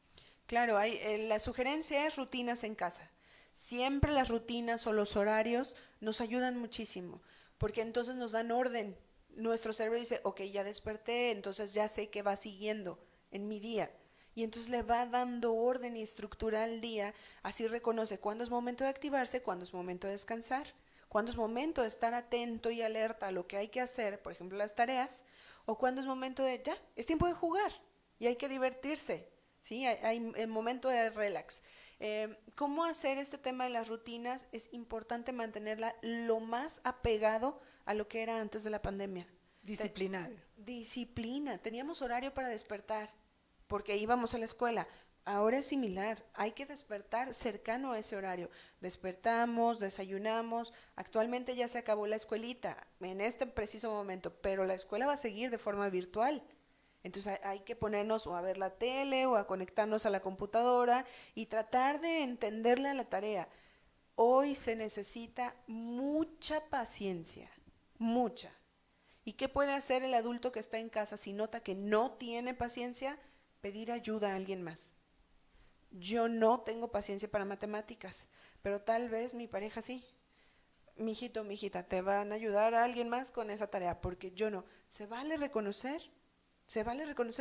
Speaker 3: Claro, la sugerencia es rutinas en casa. Siempre las rutinas o los horarios nos ayudan muchísimo, porque entonces nos dan orden. Nuestro cerebro dice, ok, ya desperté, entonces ya sé qué va siguiendo en mi día. Y entonces le va dando orden y estructura al día, así reconoce cuándo es momento de activarse, cuándo es momento de descansar, cuándo es momento de estar atento y alerta a lo que hay que hacer, por ejemplo las tareas, o cuándo es momento de, ya, es tiempo de jugar y hay que divertirse, ¿sí? Hay el momento de relax. ¿Cómo hacer este tema de las rutinas? Es importante mantenerla lo más apegado a lo que era antes de la pandemia.
Speaker 2: Disciplinar.
Speaker 3: Disciplina. Teníamos horario para despertar porque íbamos a la escuela. Ahora es similar, hay que despertar cercano a ese horario. Despertamos, desayunamos, actualmente ya se acabó la escuelita en este preciso momento, pero la escuela va a seguir de forma virtual. Entonces hay que ponernos o a ver la tele o a conectarnos a la computadora y tratar de entenderle a la tarea. Hoy se necesita mucha paciencia, mucha. ¿Y qué puede hacer el adulto que está en casa si nota que no tiene paciencia? Pedir ayuda a alguien más. Yo no tengo paciencia para matemáticas, pero tal vez mi pareja sí. Mijito, mijita, te van a ayudar a alguien más con esa tarea, porque yo no. Se vale reconocer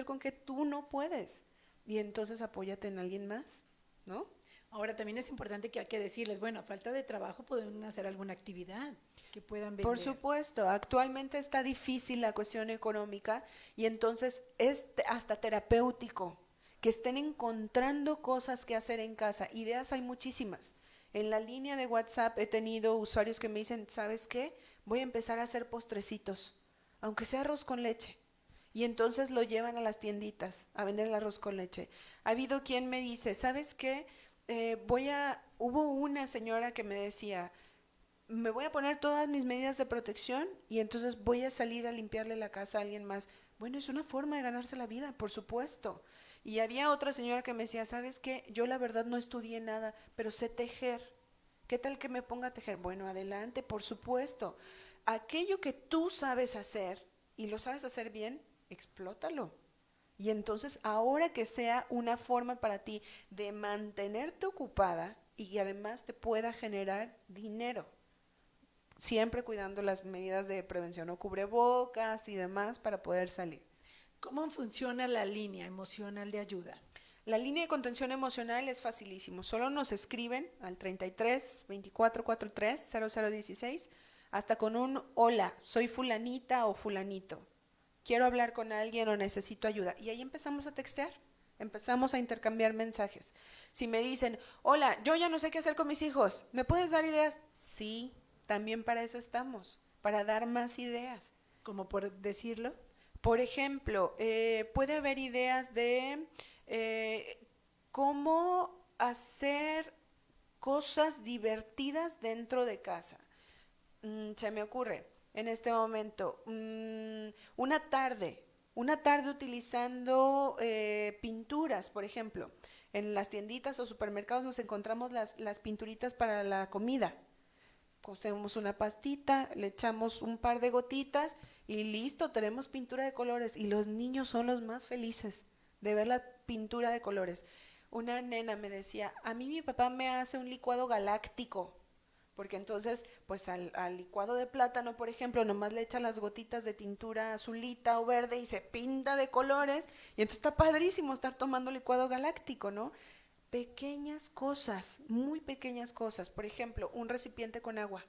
Speaker 3: con que tú no puedes. Y entonces apóyate en alguien más, ¿no?
Speaker 2: Ahora también es importante que hay que decirles, bueno, a falta de trabajo pueden hacer alguna actividad que puedan vender.
Speaker 3: Por supuesto, actualmente está difícil la cuestión económica y entonces es hasta terapéutico que estén encontrando cosas que hacer en casa. Ideas hay muchísimas. En la línea de WhatsApp he tenido usuarios que me dicen, ¿sabes qué? Voy a empezar a hacer postrecitos, aunque sea arroz con leche. Y entonces lo llevan a las tienditas a vender el arroz con leche. Ha habido quien me dice, ¿sabes qué? Hubo una señora que me decía, me voy a poner todas mis medidas de protección y entonces voy a salir a limpiarle la casa a alguien más. Bueno, es una forma de ganarse la vida, por supuesto. Y había otra señora que me decía, ¿sabes qué? Yo la verdad no estudié nada, pero sé tejer. ¿Qué tal que me ponga a tejer? Bueno, adelante, por supuesto. Aquello que tú sabes hacer y lo sabes hacer bien, explótalo. Y entonces ahora que sea una forma para ti de mantenerte ocupada y además te pueda generar dinero, siempre cuidando las medidas de prevención o cubrebocas y demás para poder salir.
Speaker 2: ¿Cómo funciona la línea emocional de ayuda?
Speaker 3: La línea de contención emocional es facilísimo, solo nos escriben al 33 24 43 0016 hasta con un hola, soy fulanita o fulanito. Quiero hablar con alguien o necesito ayuda. Y ahí empezamos a textear, empezamos a intercambiar mensajes. Si me dicen, hola, yo ya no sé qué hacer con mis hijos, ¿me puedes dar ideas? Sí, también para eso estamos, para dar más ideas.
Speaker 2: ¿Cómo por decirlo?
Speaker 3: Por ejemplo, puede haber ideas de cómo hacer cosas divertidas dentro de casa. Se me ocurre. En este momento, una tarde utilizando pinturas, por ejemplo, en las tienditas o supermercados nos encontramos las pinturitas para la comida. Cosemos una pastita, le echamos un par de gotitas y listo, tenemos pintura de colores y los niños son los más felices de ver la pintura de colores. Una nena me decía, a mí mi papá me hace un licuado galáctico. Porque entonces, pues al licuado de plátano, por ejemplo, nomás le echan las gotitas de tintura azulita o verde y se pinta de colores. Y entonces está padrísimo estar tomando licuado galáctico, ¿no? Pequeñas cosas, muy pequeñas cosas. Por ejemplo, un recipiente con agua,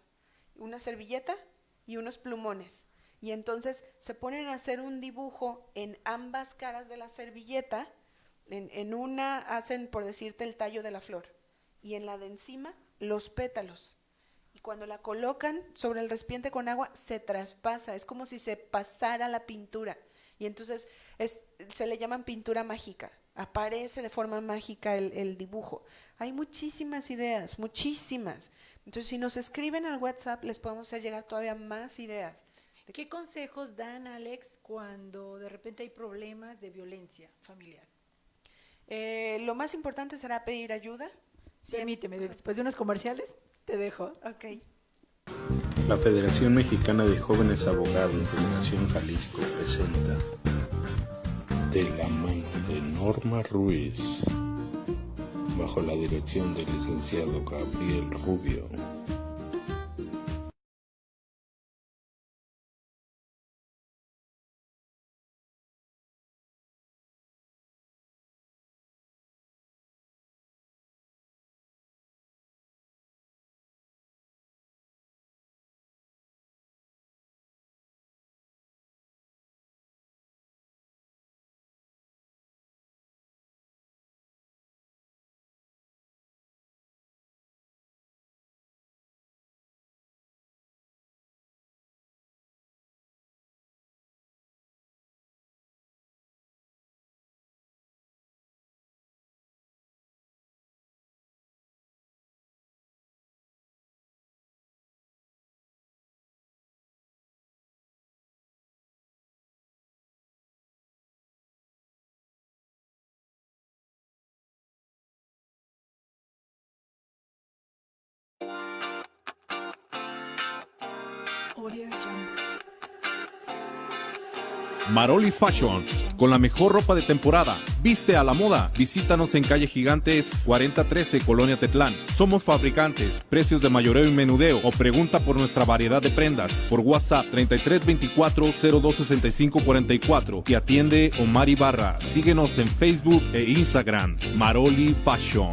Speaker 3: una servilleta y unos plumones. Y entonces se ponen a hacer un dibujo en ambas caras de la servilleta. En una hacen, por decirte, el tallo de la flor. Y en la de encima, los pétalos. Cuando la colocan sobre el recipiente con agua, se traspasa, es como si se pasara la pintura. Y entonces se le llaman pintura mágica, aparece de forma mágica el dibujo. Hay muchísimas ideas, muchísimas. Entonces, si nos escriben al WhatsApp, les podemos hacer llegar todavía más ideas.
Speaker 2: ¿Qué consejos dan, Alex, cuando de repente hay problemas de violencia familiar?
Speaker 3: Lo más importante será pedir ayuda.
Speaker 2: Permíteme, después de unos comerciales, te dejo.
Speaker 3: Ok.
Speaker 1: La Federación Mexicana de Jóvenes Abogados de la Nación Jalisco presenta De la mano de Norma Ruiz, bajo la dirección del licenciado Gabriel Rubio.
Speaker 4: Maroli Fashion, con la mejor ropa de temporada. Viste a la moda. Visítanos en calle Gigantes 4013, Colonia Tetlán. Somos fabricantes, precios de mayoreo y menudeo, o pregunta por nuestra variedad de prendas por WhatsApp 3324-026544. Te atiende Omar Ibarra. Síguenos en Facebook e Instagram. Maroli Fashion.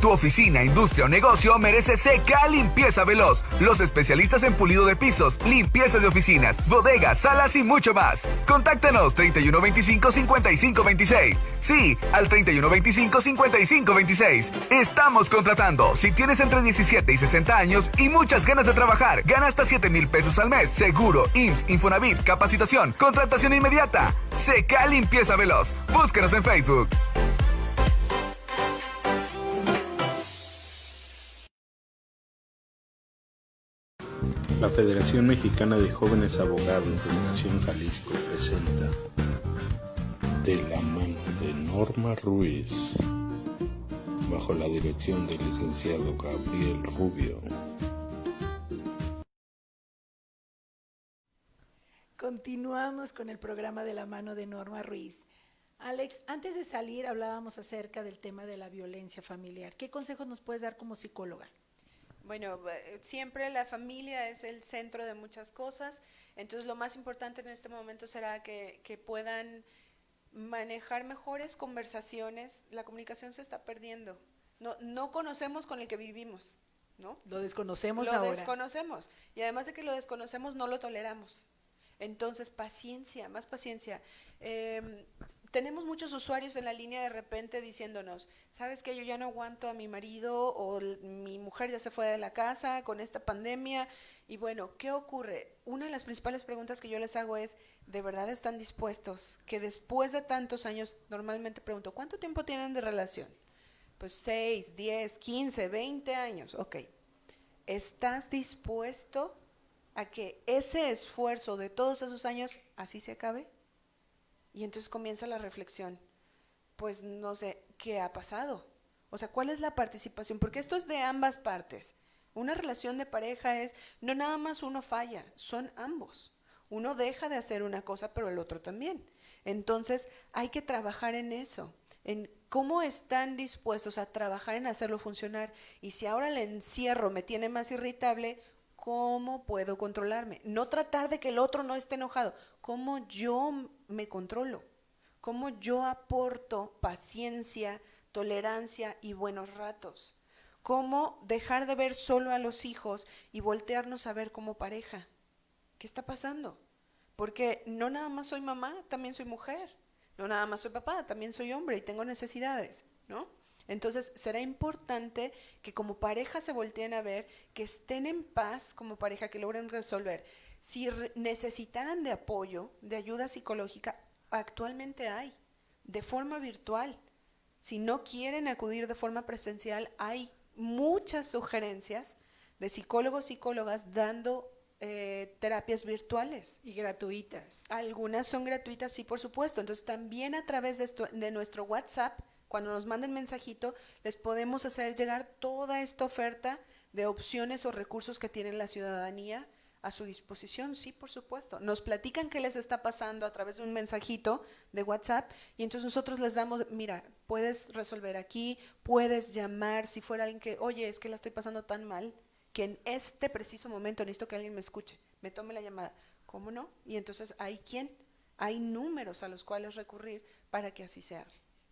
Speaker 7: Tu oficina, industria o negocio merece CK Limpieza Veloz. Los especialistas en pulido de pisos, limpieza de oficinas, bodegas, salas y mucho más. Contáctanos 3125-5526. Sí, al 3125-5526. Estamos contratando. Si tienes entre 17 y 60 años y muchas ganas de trabajar, gana hasta 7,000 pesos al mes. Seguro, IMSS, Infonavit, capacitación, contratación inmediata. CK Limpieza Veloz. Búscanos en Facebook.
Speaker 1: La Federación Mexicana de Jóvenes Abogados de la Nación Jalisco presenta De la mano de Norma Ruiz, bajo la dirección del licenciado Gabriel Rubio.
Speaker 2: Continuamos con el programa De la mano de Norma Ruiz. Alex, antes de salir hablábamos acerca del tema de la violencia familiar. ¿Qué consejos nos puedes dar como psicóloga?
Speaker 3: Bueno, siempre la familia es el centro de muchas cosas, entonces lo más importante en este momento será que puedan manejar mejores conversaciones. La comunicación se está perdiendo, no conocemos con el que vivimos, ¿no?
Speaker 2: Lo desconocemos ahora.
Speaker 3: Lo desconocemos, y además de que lo desconocemos, no lo toleramos. Entonces, paciencia, más paciencia. Tenemos muchos usuarios en la línea de repente diciéndonos, ¿sabes qué? Yo ya no aguanto a mi marido o mi mujer ya se fue de la casa con esta pandemia. Y bueno, ¿qué ocurre? Una de las principales preguntas que yo les hago es, ¿de verdad están dispuestos? Que después de tantos años, normalmente pregunto, ¿cuánto tiempo tienen de relación? Pues 6, 10, 15, 20 años. Ok, ¿estás dispuesto a que ese esfuerzo de todos esos años así se acabe? Y entonces comienza la reflexión, pues no sé, ¿qué ha pasado? O sea, ¿cuál es la participación? Porque esto es de ambas partes. Una relación de pareja es, no nada más uno falla, son ambos. Uno deja de hacer una cosa, pero el otro también. Entonces, hay que trabajar en eso, en cómo están dispuestos a trabajar en hacerlo funcionar. Y si ahora el encierro me tiene más irritable, ¿cómo puedo controlarme? No tratar de que el otro no esté enojado. ¿Cómo yo me controlo? ¿Cómo yo aporto paciencia, tolerancia y buenos ratos? ¿Cómo dejar de ver solo a los hijos y voltearnos a ver como pareja? ¿Qué está pasando? Porque no nada más soy mamá, también soy mujer. No nada más soy papá, también soy hombre y tengo necesidades, ¿no? Entonces, será importante que como pareja se volteen a ver, que estén en paz como pareja, que logren resolver. Si necesitaran de apoyo, de ayuda psicológica, actualmente hay, de forma virtual. Si no quieren acudir de forma presencial, hay muchas sugerencias de psicólogos, psicólogas dando terapias virtuales.
Speaker 2: Y gratuitas.
Speaker 3: Algunas son gratuitas, sí, por supuesto. Entonces, también a través de nuestro WhatsApp, cuando nos manden mensajito, les podemos hacer llegar toda esta oferta de opciones o recursos que tiene la ciudadanía a su disposición. Sí, por supuesto. Nos platican qué les está pasando a través de un mensajito de WhatsApp y entonces nosotros les damos, mira, puedes resolver aquí, puedes llamar si fuera alguien que, oye, es que la estoy pasando tan mal que en este preciso momento necesito que alguien me escuche, me tome la llamada. ¿Cómo no? Y entonces hay números a los cuales recurrir para que así sea.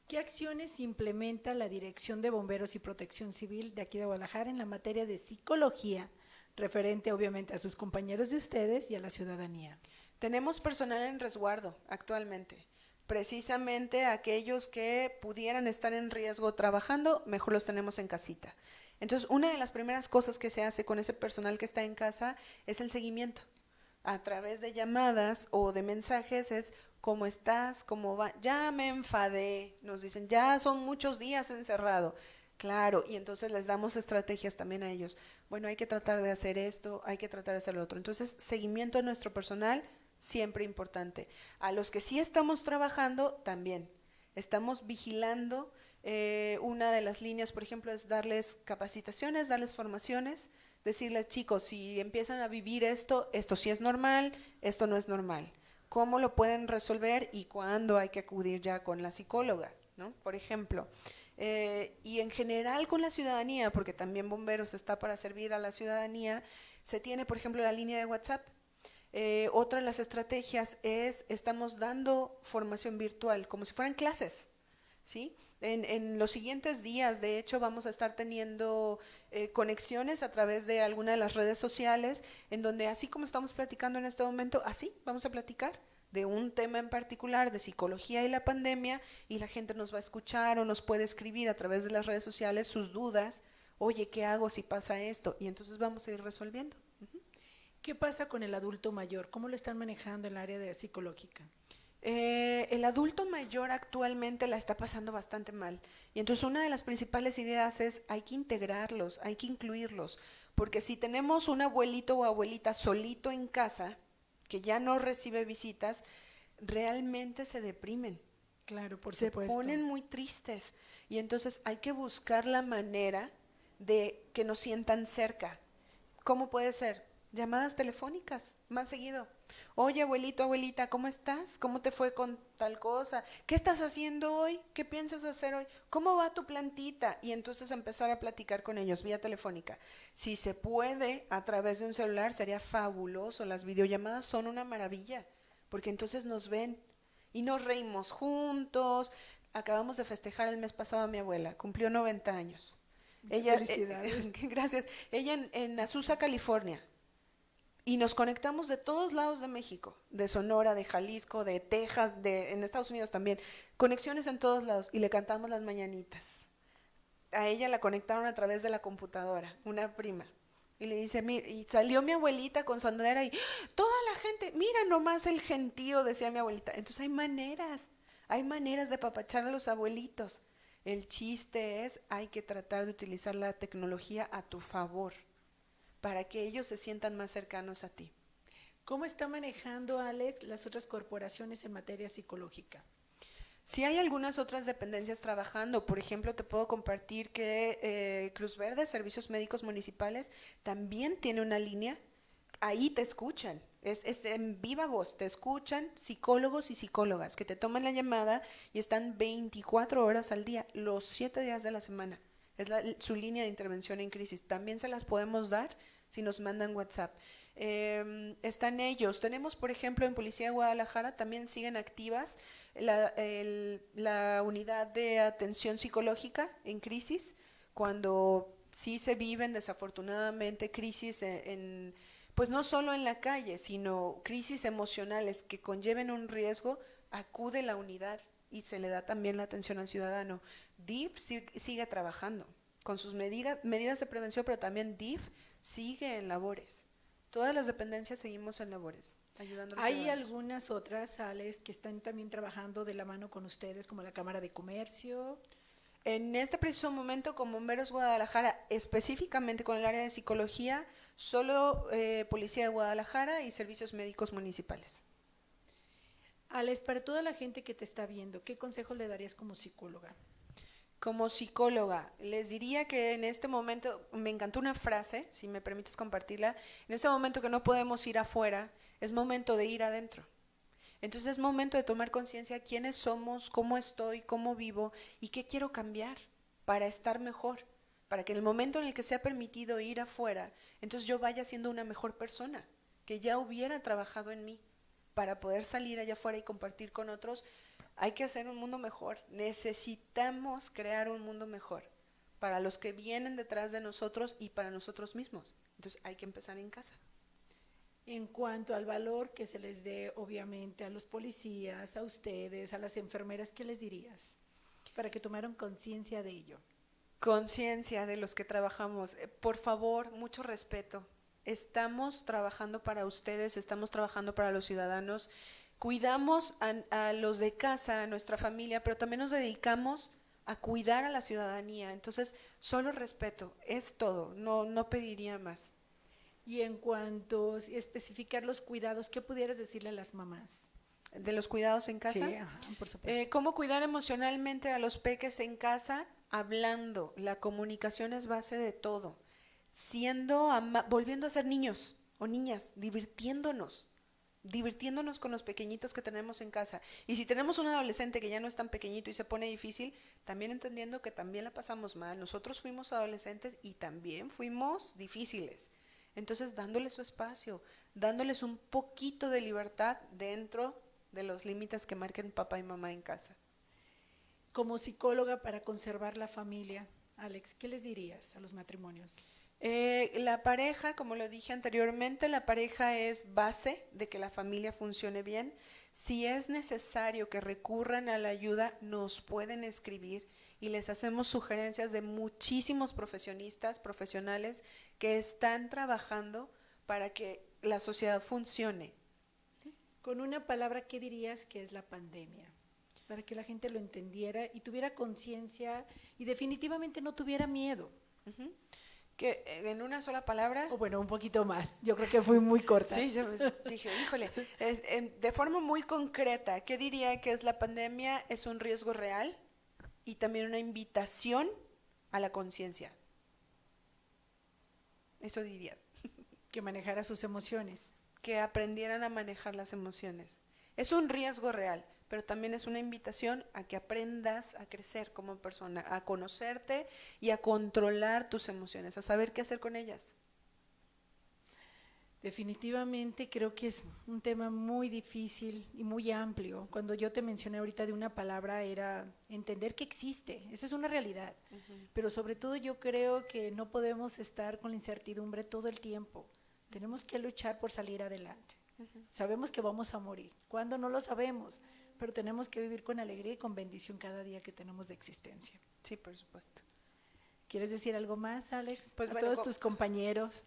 Speaker 2: ¿Qué acciones implementa la Dirección de Bomberos y Protección Civil de aquí de Guadalajara en la materia de psicología, referente obviamente a sus compañeros de ustedes y a la ciudadanía?
Speaker 3: Tenemos personal en resguardo actualmente. Precisamente aquellos que pudieran estar en riesgo trabajando, mejor los tenemos en casita. Entonces, una de las primeras cosas que se hace con ese personal que está en casa es el seguimiento. A través de llamadas o de mensajes es, ¿cómo estás? ¿Cómo va? Ya me enfadé, nos dicen, ya son muchos días encerrado. Claro, y entonces les damos estrategias también a ellos. Bueno, hay que tratar de hacer esto, hay que tratar de hacer lo otro. Entonces, seguimiento de nuestro personal, siempre importante. A los que sí estamos trabajando, también. Estamos vigilando. Una de las líneas, por ejemplo, es darles capacitaciones, darles formaciones, decirles, chicos, si empiezan a vivir esto sí es normal, esto no es normal. ¿Cómo lo pueden resolver y cuándo hay que acudir ya con la psicóloga, ¿no? Por ejemplo. Y en general con la ciudadanía, porque también Bomberos está para servir a la ciudadanía, se tiene, por ejemplo, la línea de WhatsApp. Otra de las estrategias es, estamos dando formación virtual, como si fueran clases, ¿sí? En los siguientes días, de hecho, vamos a estar teniendo conexiones a través de alguna de las redes sociales, en donde así como estamos platicando en este momento, así vamos a platicar de un tema en particular, de psicología y la pandemia, y la gente nos va a escuchar o nos puede escribir a través de las redes sociales sus dudas. Oye, ¿qué hago si pasa esto? Y entonces vamos a ir resolviendo.
Speaker 2: ¿Qué pasa con el adulto mayor? ¿Cómo lo están manejando en el área de psicológica?
Speaker 3: El adulto mayor actualmente la está pasando bastante mal, y entonces una de las principales ideas es hay que integrarlos, hay que incluirlos, porque si tenemos un abuelito o abuelita solito en casa que ya no recibe visitas, realmente se deprimen.
Speaker 2: Claro, por
Speaker 3: Se
Speaker 2: supuesto.
Speaker 3: ponen muy tristes, y entonces hay que buscar la manera de que nos sientan cerca. ¿Cómo puede ser? Llamadas telefónicas, más seguido. Oye, abuelito, abuelita, ¿cómo estás? ¿Cómo te fue con tal cosa? ¿Qué estás haciendo hoy? ¿Qué piensas hacer hoy? ¿Cómo va tu plantita? Y entonces empezar a platicar con ellos vía telefónica. Si se puede a través de un celular, sería fabuloso. Las videollamadas son una maravilla, porque entonces nos ven y nos reímos juntos. Acabamos de festejar el mes pasado a mi abuela, cumplió 90 años.
Speaker 2: Muchas
Speaker 3: Ella,
Speaker 2: felicidades.
Speaker 3: gracias. Ella en Azusa, California. Y nos conectamos de todos lados de México, de Sonora, de Jalisco, de Texas, en Estados Unidos también. Conexiones en todos lados, y le cantamos las mañanitas. A ella la conectaron a través de la computadora, una prima. Y le dice, mira, y salió mi abuelita con su andadera y toda la gente, mira nomás el gentío, decía mi abuelita. Entonces hay maneras de apapachar a los abuelitos. El chiste es, hay que tratar de utilizar la tecnología a tu favor, para que ellos se sientan más cercanos a ti.
Speaker 2: ¿Cómo está manejando, Alex, las otras corporaciones en materia psicológica?
Speaker 3: Sí hay algunas otras dependencias trabajando. Por ejemplo, te puedo compartir que Cruz Verde, Servicios Médicos Municipales, también tiene una línea. Ahí te escuchan, es en viva voz, te escuchan psicólogos y psicólogas que te toman la llamada y están 24 horas al día, los 7 días de la semana. Es su línea de intervención en crisis. También se las podemos dar si nos mandan WhatsApp. Están ellos. Tenemos, por ejemplo, en Policía de Guadalajara, también siguen activas la unidad de atención psicológica en crisis, cuando sí se viven desafortunadamente crisis pues no solo en la calle, sino crisis emocionales que conlleven un riesgo, acude la unidad y se le da también la atención al ciudadano. DIF sigue trabajando con sus medidas de prevención, pero también DIF sigue en labores. Todas las dependencias seguimos en labores, ayudando a los
Speaker 2: Hay
Speaker 3: ciudadanos.
Speaker 2: algunas otras, Alex, que están también trabajando de la mano con ustedes, como la Cámara de Comercio.
Speaker 3: En este preciso momento, con Bomberos Guadalajara, específicamente con el área de psicología, solo Policía de Guadalajara y Servicios Médicos Municipales.
Speaker 2: Alex, para toda la gente que te está viendo, ¿qué consejos le darías como psicóloga?
Speaker 3: Como psicóloga, les diría que en este momento, me encantó una frase, si me permites compartirla, en este momento que no podemos ir afuera, es momento de ir adentro. Entonces es momento de tomar conciencia quiénes somos, cómo estoy, cómo vivo y qué quiero cambiar para estar mejor, para que en el momento en el que sea permitido ir afuera, entonces yo vaya siendo una mejor persona, que ya hubiera trabajado en mí para poder salir allá afuera y compartir con otros. Hay que hacer un mundo mejor, necesitamos crear un mundo mejor para los que vienen detrás de nosotros y para nosotros mismos. Entonces hay que empezar en casa.
Speaker 2: En cuanto al valor que se les dé, obviamente, a los policías, a ustedes, a las enfermeras, ¿qué les dirías para que tomaran conciencia de ello?
Speaker 3: Conciencia de los que trabajamos. Por favor, mucho respeto. Estamos trabajando para ustedes, estamos trabajando para los ciudadanos. Cuidamos a los de casa, a nuestra familia, pero también nos dedicamos a cuidar a la ciudadanía. Entonces, solo respeto, es todo, no pediría más.
Speaker 2: Y en cuanto a especificar los cuidados, ¿qué pudieras decirle a las mamás?
Speaker 3: ¿De los cuidados en casa?
Speaker 2: Sí, ajá, por supuesto.
Speaker 3: ¿Cómo cuidar emocionalmente a los peques en casa? Hablando, la comunicación es base de todo. Volviendo a ser niños o niñas, divirtiéndonos con los pequeñitos que tenemos en casa. Y si tenemos un adolescente que ya no es tan pequeñito y se pone difícil, también entendiendo que también la pasamos mal. Nosotros fuimos adolescentes y también fuimos difíciles. Entonces, dándoles su espacio, dándoles un poquito de libertad dentro de los límites que marquen papá y mamá en casa.
Speaker 2: como psicóloga para conservar la familia, Alex, ¿qué les dirías a los matrimonios?
Speaker 3: La pareja, como lo dije anteriormente, la pareja es base de que la familia funcione bien. Si es necesario que recurran a la ayuda, nos pueden escribir y les hacemos sugerencias de muchísimos profesionistas, profesionales que están trabajando para que la sociedad funcione.
Speaker 2: Con una palabra, ¿qué dirías que es la pandemia? Para que la gente lo entendiera y tuviera conciencia y definitivamente no tuviera miedo.
Speaker 3: Que en una sola palabra.
Speaker 2: O bueno, un poquito más. Yo creo que fui muy corta.
Speaker 3: Sí, yo dije, híjole, de forma muy concreta, ¿qué diría que es la pandemia? Es un riesgo real y también una invitación a la conciencia. Eso diría.
Speaker 2: Que manejara sus emociones.
Speaker 3: Que aprendieran a manejar las emociones. Es un riesgo real, pero también es una invitación a que aprendas a crecer como persona, a conocerte y a controlar tus emociones, a saber qué hacer con ellas.
Speaker 2: Definitivamente creo que es un tema muy difícil y muy amplio. Cuando yo te mencioné ahorita de una palabra era entender que existe, eso es una realidad, pero sobre todo yo creo que no podemos estar con la incertidumbre todo el tiempo. Tenemos que luchar por salir adelante. Sabemos que vamos a morir, ¿cuándo? No lo sabemos, pero tenemos que vivir con alegría y con bendición cada día que tenemos de existencia.
Speaker 3: Sí, por supuesto.
Speaker 2: ¿Quieres decir algo más, Alex?
Speaker 3: Pues
Speaker 2: a
Speaker 3: bueno,
Speaker 2: todos tus compañeros.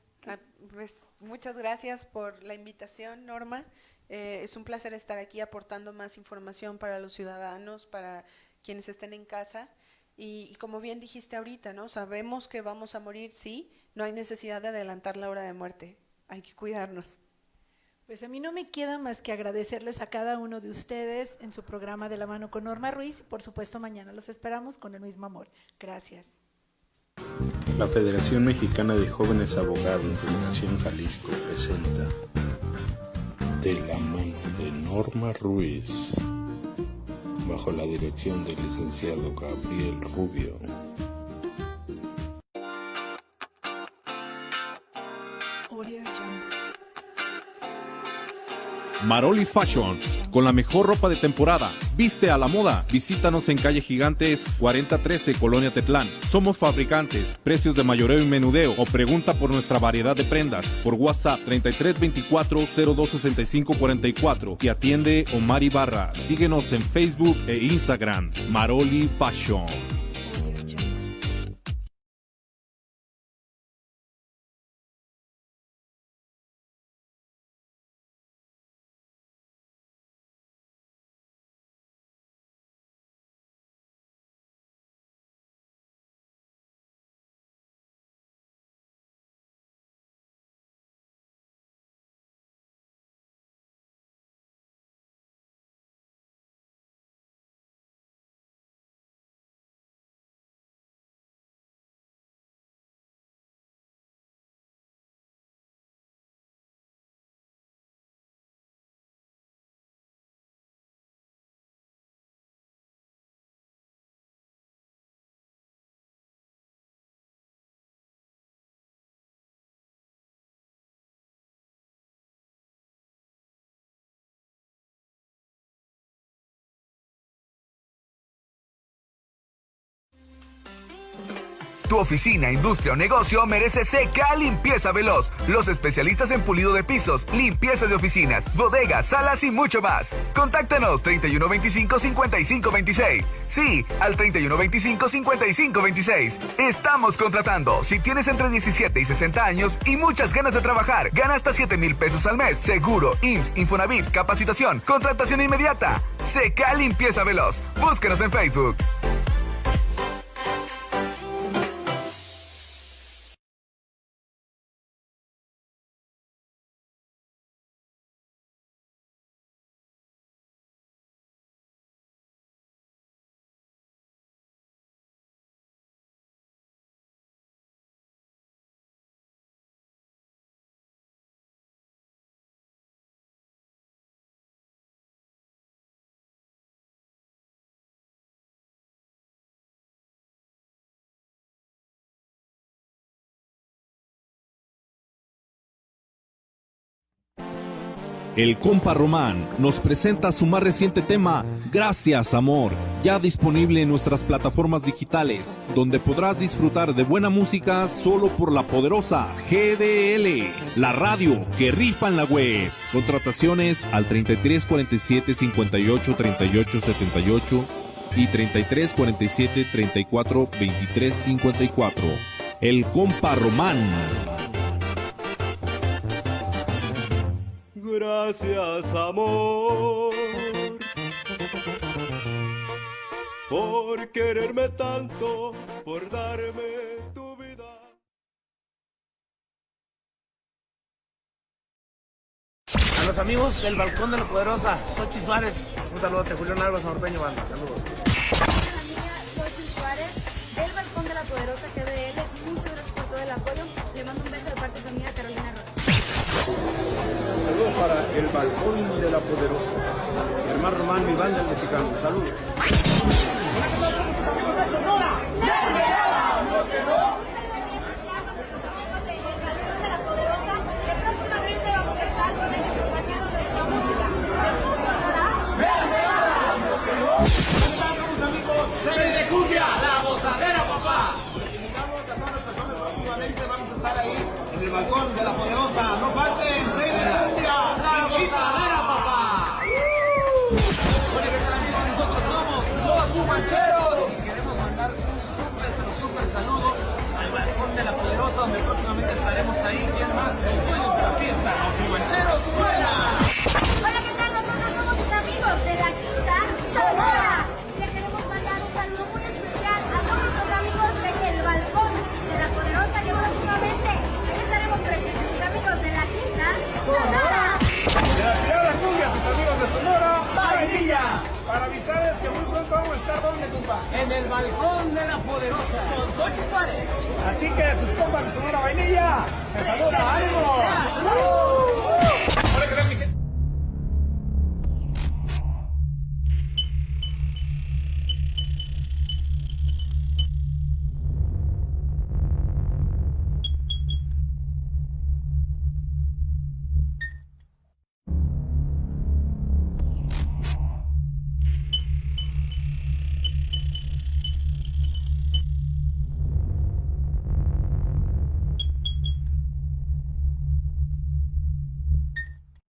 Speaker 3: Pues muchas gracias por la invitación, Norma. Es un placer estar aquí aportando más información para los ciudadanos, para quienes estén en casa. Y como bien dijiste ahorita, ¿no? Sabemos que vamos a morir, sí, no hay necesidad de adelantar la hora de muerte. Hay que cuidarnos.
Speaker 2: Pues a mí no me queda más que agradecerles a cada uno de ustedes en su programa De la Mano con Norma Ruiz. Por supuesto, mañana los esperamos con el mismo amor. Gracias.
Speaker 1: La Federación Mexicana de Jóvenes Abogados de Nación Jalisco presenta De la Mano de Norma Ruiz, bajo la dirección del licenciado Gabriel Rubio.
Speaker 4: Maroli Fashion, con la mejor ropa de temporada. Viste a la moda. Visítanos en calle Gigantes 4013, Colonia Tetlán. Somos fabricantes, precios de mayoreo y menudeo, o pregunta por nuestra variedad de prendas por WhatsApp 3324-026544 y atiende Omar Ibarra. Síguenos en Facebook e Instagram. Maroli Fashion.
Speaker 7: Tu oficina, industria o negocio merece CK Limpieza Veloz. Los especialistas en pulido de pisos, limpieza de oficinas, bodegas, salas y mucho más. Contáctanos 3125-5526. Sí, al 3125-5526. Estamos contratando. Si tienes entre 17 y 60 años y muchas ganas de trabajar, gana hasta 7,000 pesos al mes. Seguro, IMSS, Infonavit, capacitación, contratación inmediata. CK Limpieza Veloz. Búsquenos en Facebook.
Speaker 4: El compa Román nos presenta su más reciente tema, Gracias Amor, ya disponible en nuestras plataformas digitales, donde podrás disfrutar de buena música solo por la poderosa GDL, la radio que rifa en la web. Contrataciones al 33 47 58 38 78 y 33 47 34 23 54. El compa Román.
Speaker 5: Gracias, amor, por quererme tanto, por darme tu vida.
Speaker 8: A los amigos del Balcón de la Poderosa, Xochitl Suárez, un saludote, Julián Álvarez, Norpeño, banda, saludos.
Speaker 6: A la niña Xochitl Suárez, del Balcón de la Poderosa GDL, muchas gracias por todo el apoyo. Le mando un beso de parte de su amiga Carolina Rosa.
Speaker 9: Saludos para el Balcón de la Poderosa. Germán Román, mi banda, el mexicano. Saludos.
Speaker 8: ¡Serie de cumbia! ¡La gozadera, papá! Les invitamos a todas las personas próximamente. Vamos a estar ahí en el Balcón de la Poderosa. ¡No falten! ¡Serie de cumbia! ¡La gozadera, papá! Bueno, ¿qué tal, amigos? Nosotros somos los Humancheros y queremos mandar un súper saludo al Balcón de la Poderosa, donde próximamente estaremos ahí. ¿Quién más? Los dueños de la fiesta, los Humancheros. ¡Suena!
Speaker 6: Hola, ¿qué tal? Nosotros somos sus amigos de la Quinta Sonora. Le queremos mandar un saludo muy especial a todos nuestros amigos de El Balcón de la Poderosa, que próximamente estaremos presentes, sus amigos de la Quinta Sonora.
Speaker 9: De la ciudad de Cumbia, sus amigos de Sonora, Vainilla. Para avisarles que muy pronto vamos a estar, ¿dónde, compa?
Speaker 8: En el Balcón de la Poderosa, con Xochitl Suárez.
Speaker 9: Así que sus compas de Sonora, Vainilla, te saluda, ánimo.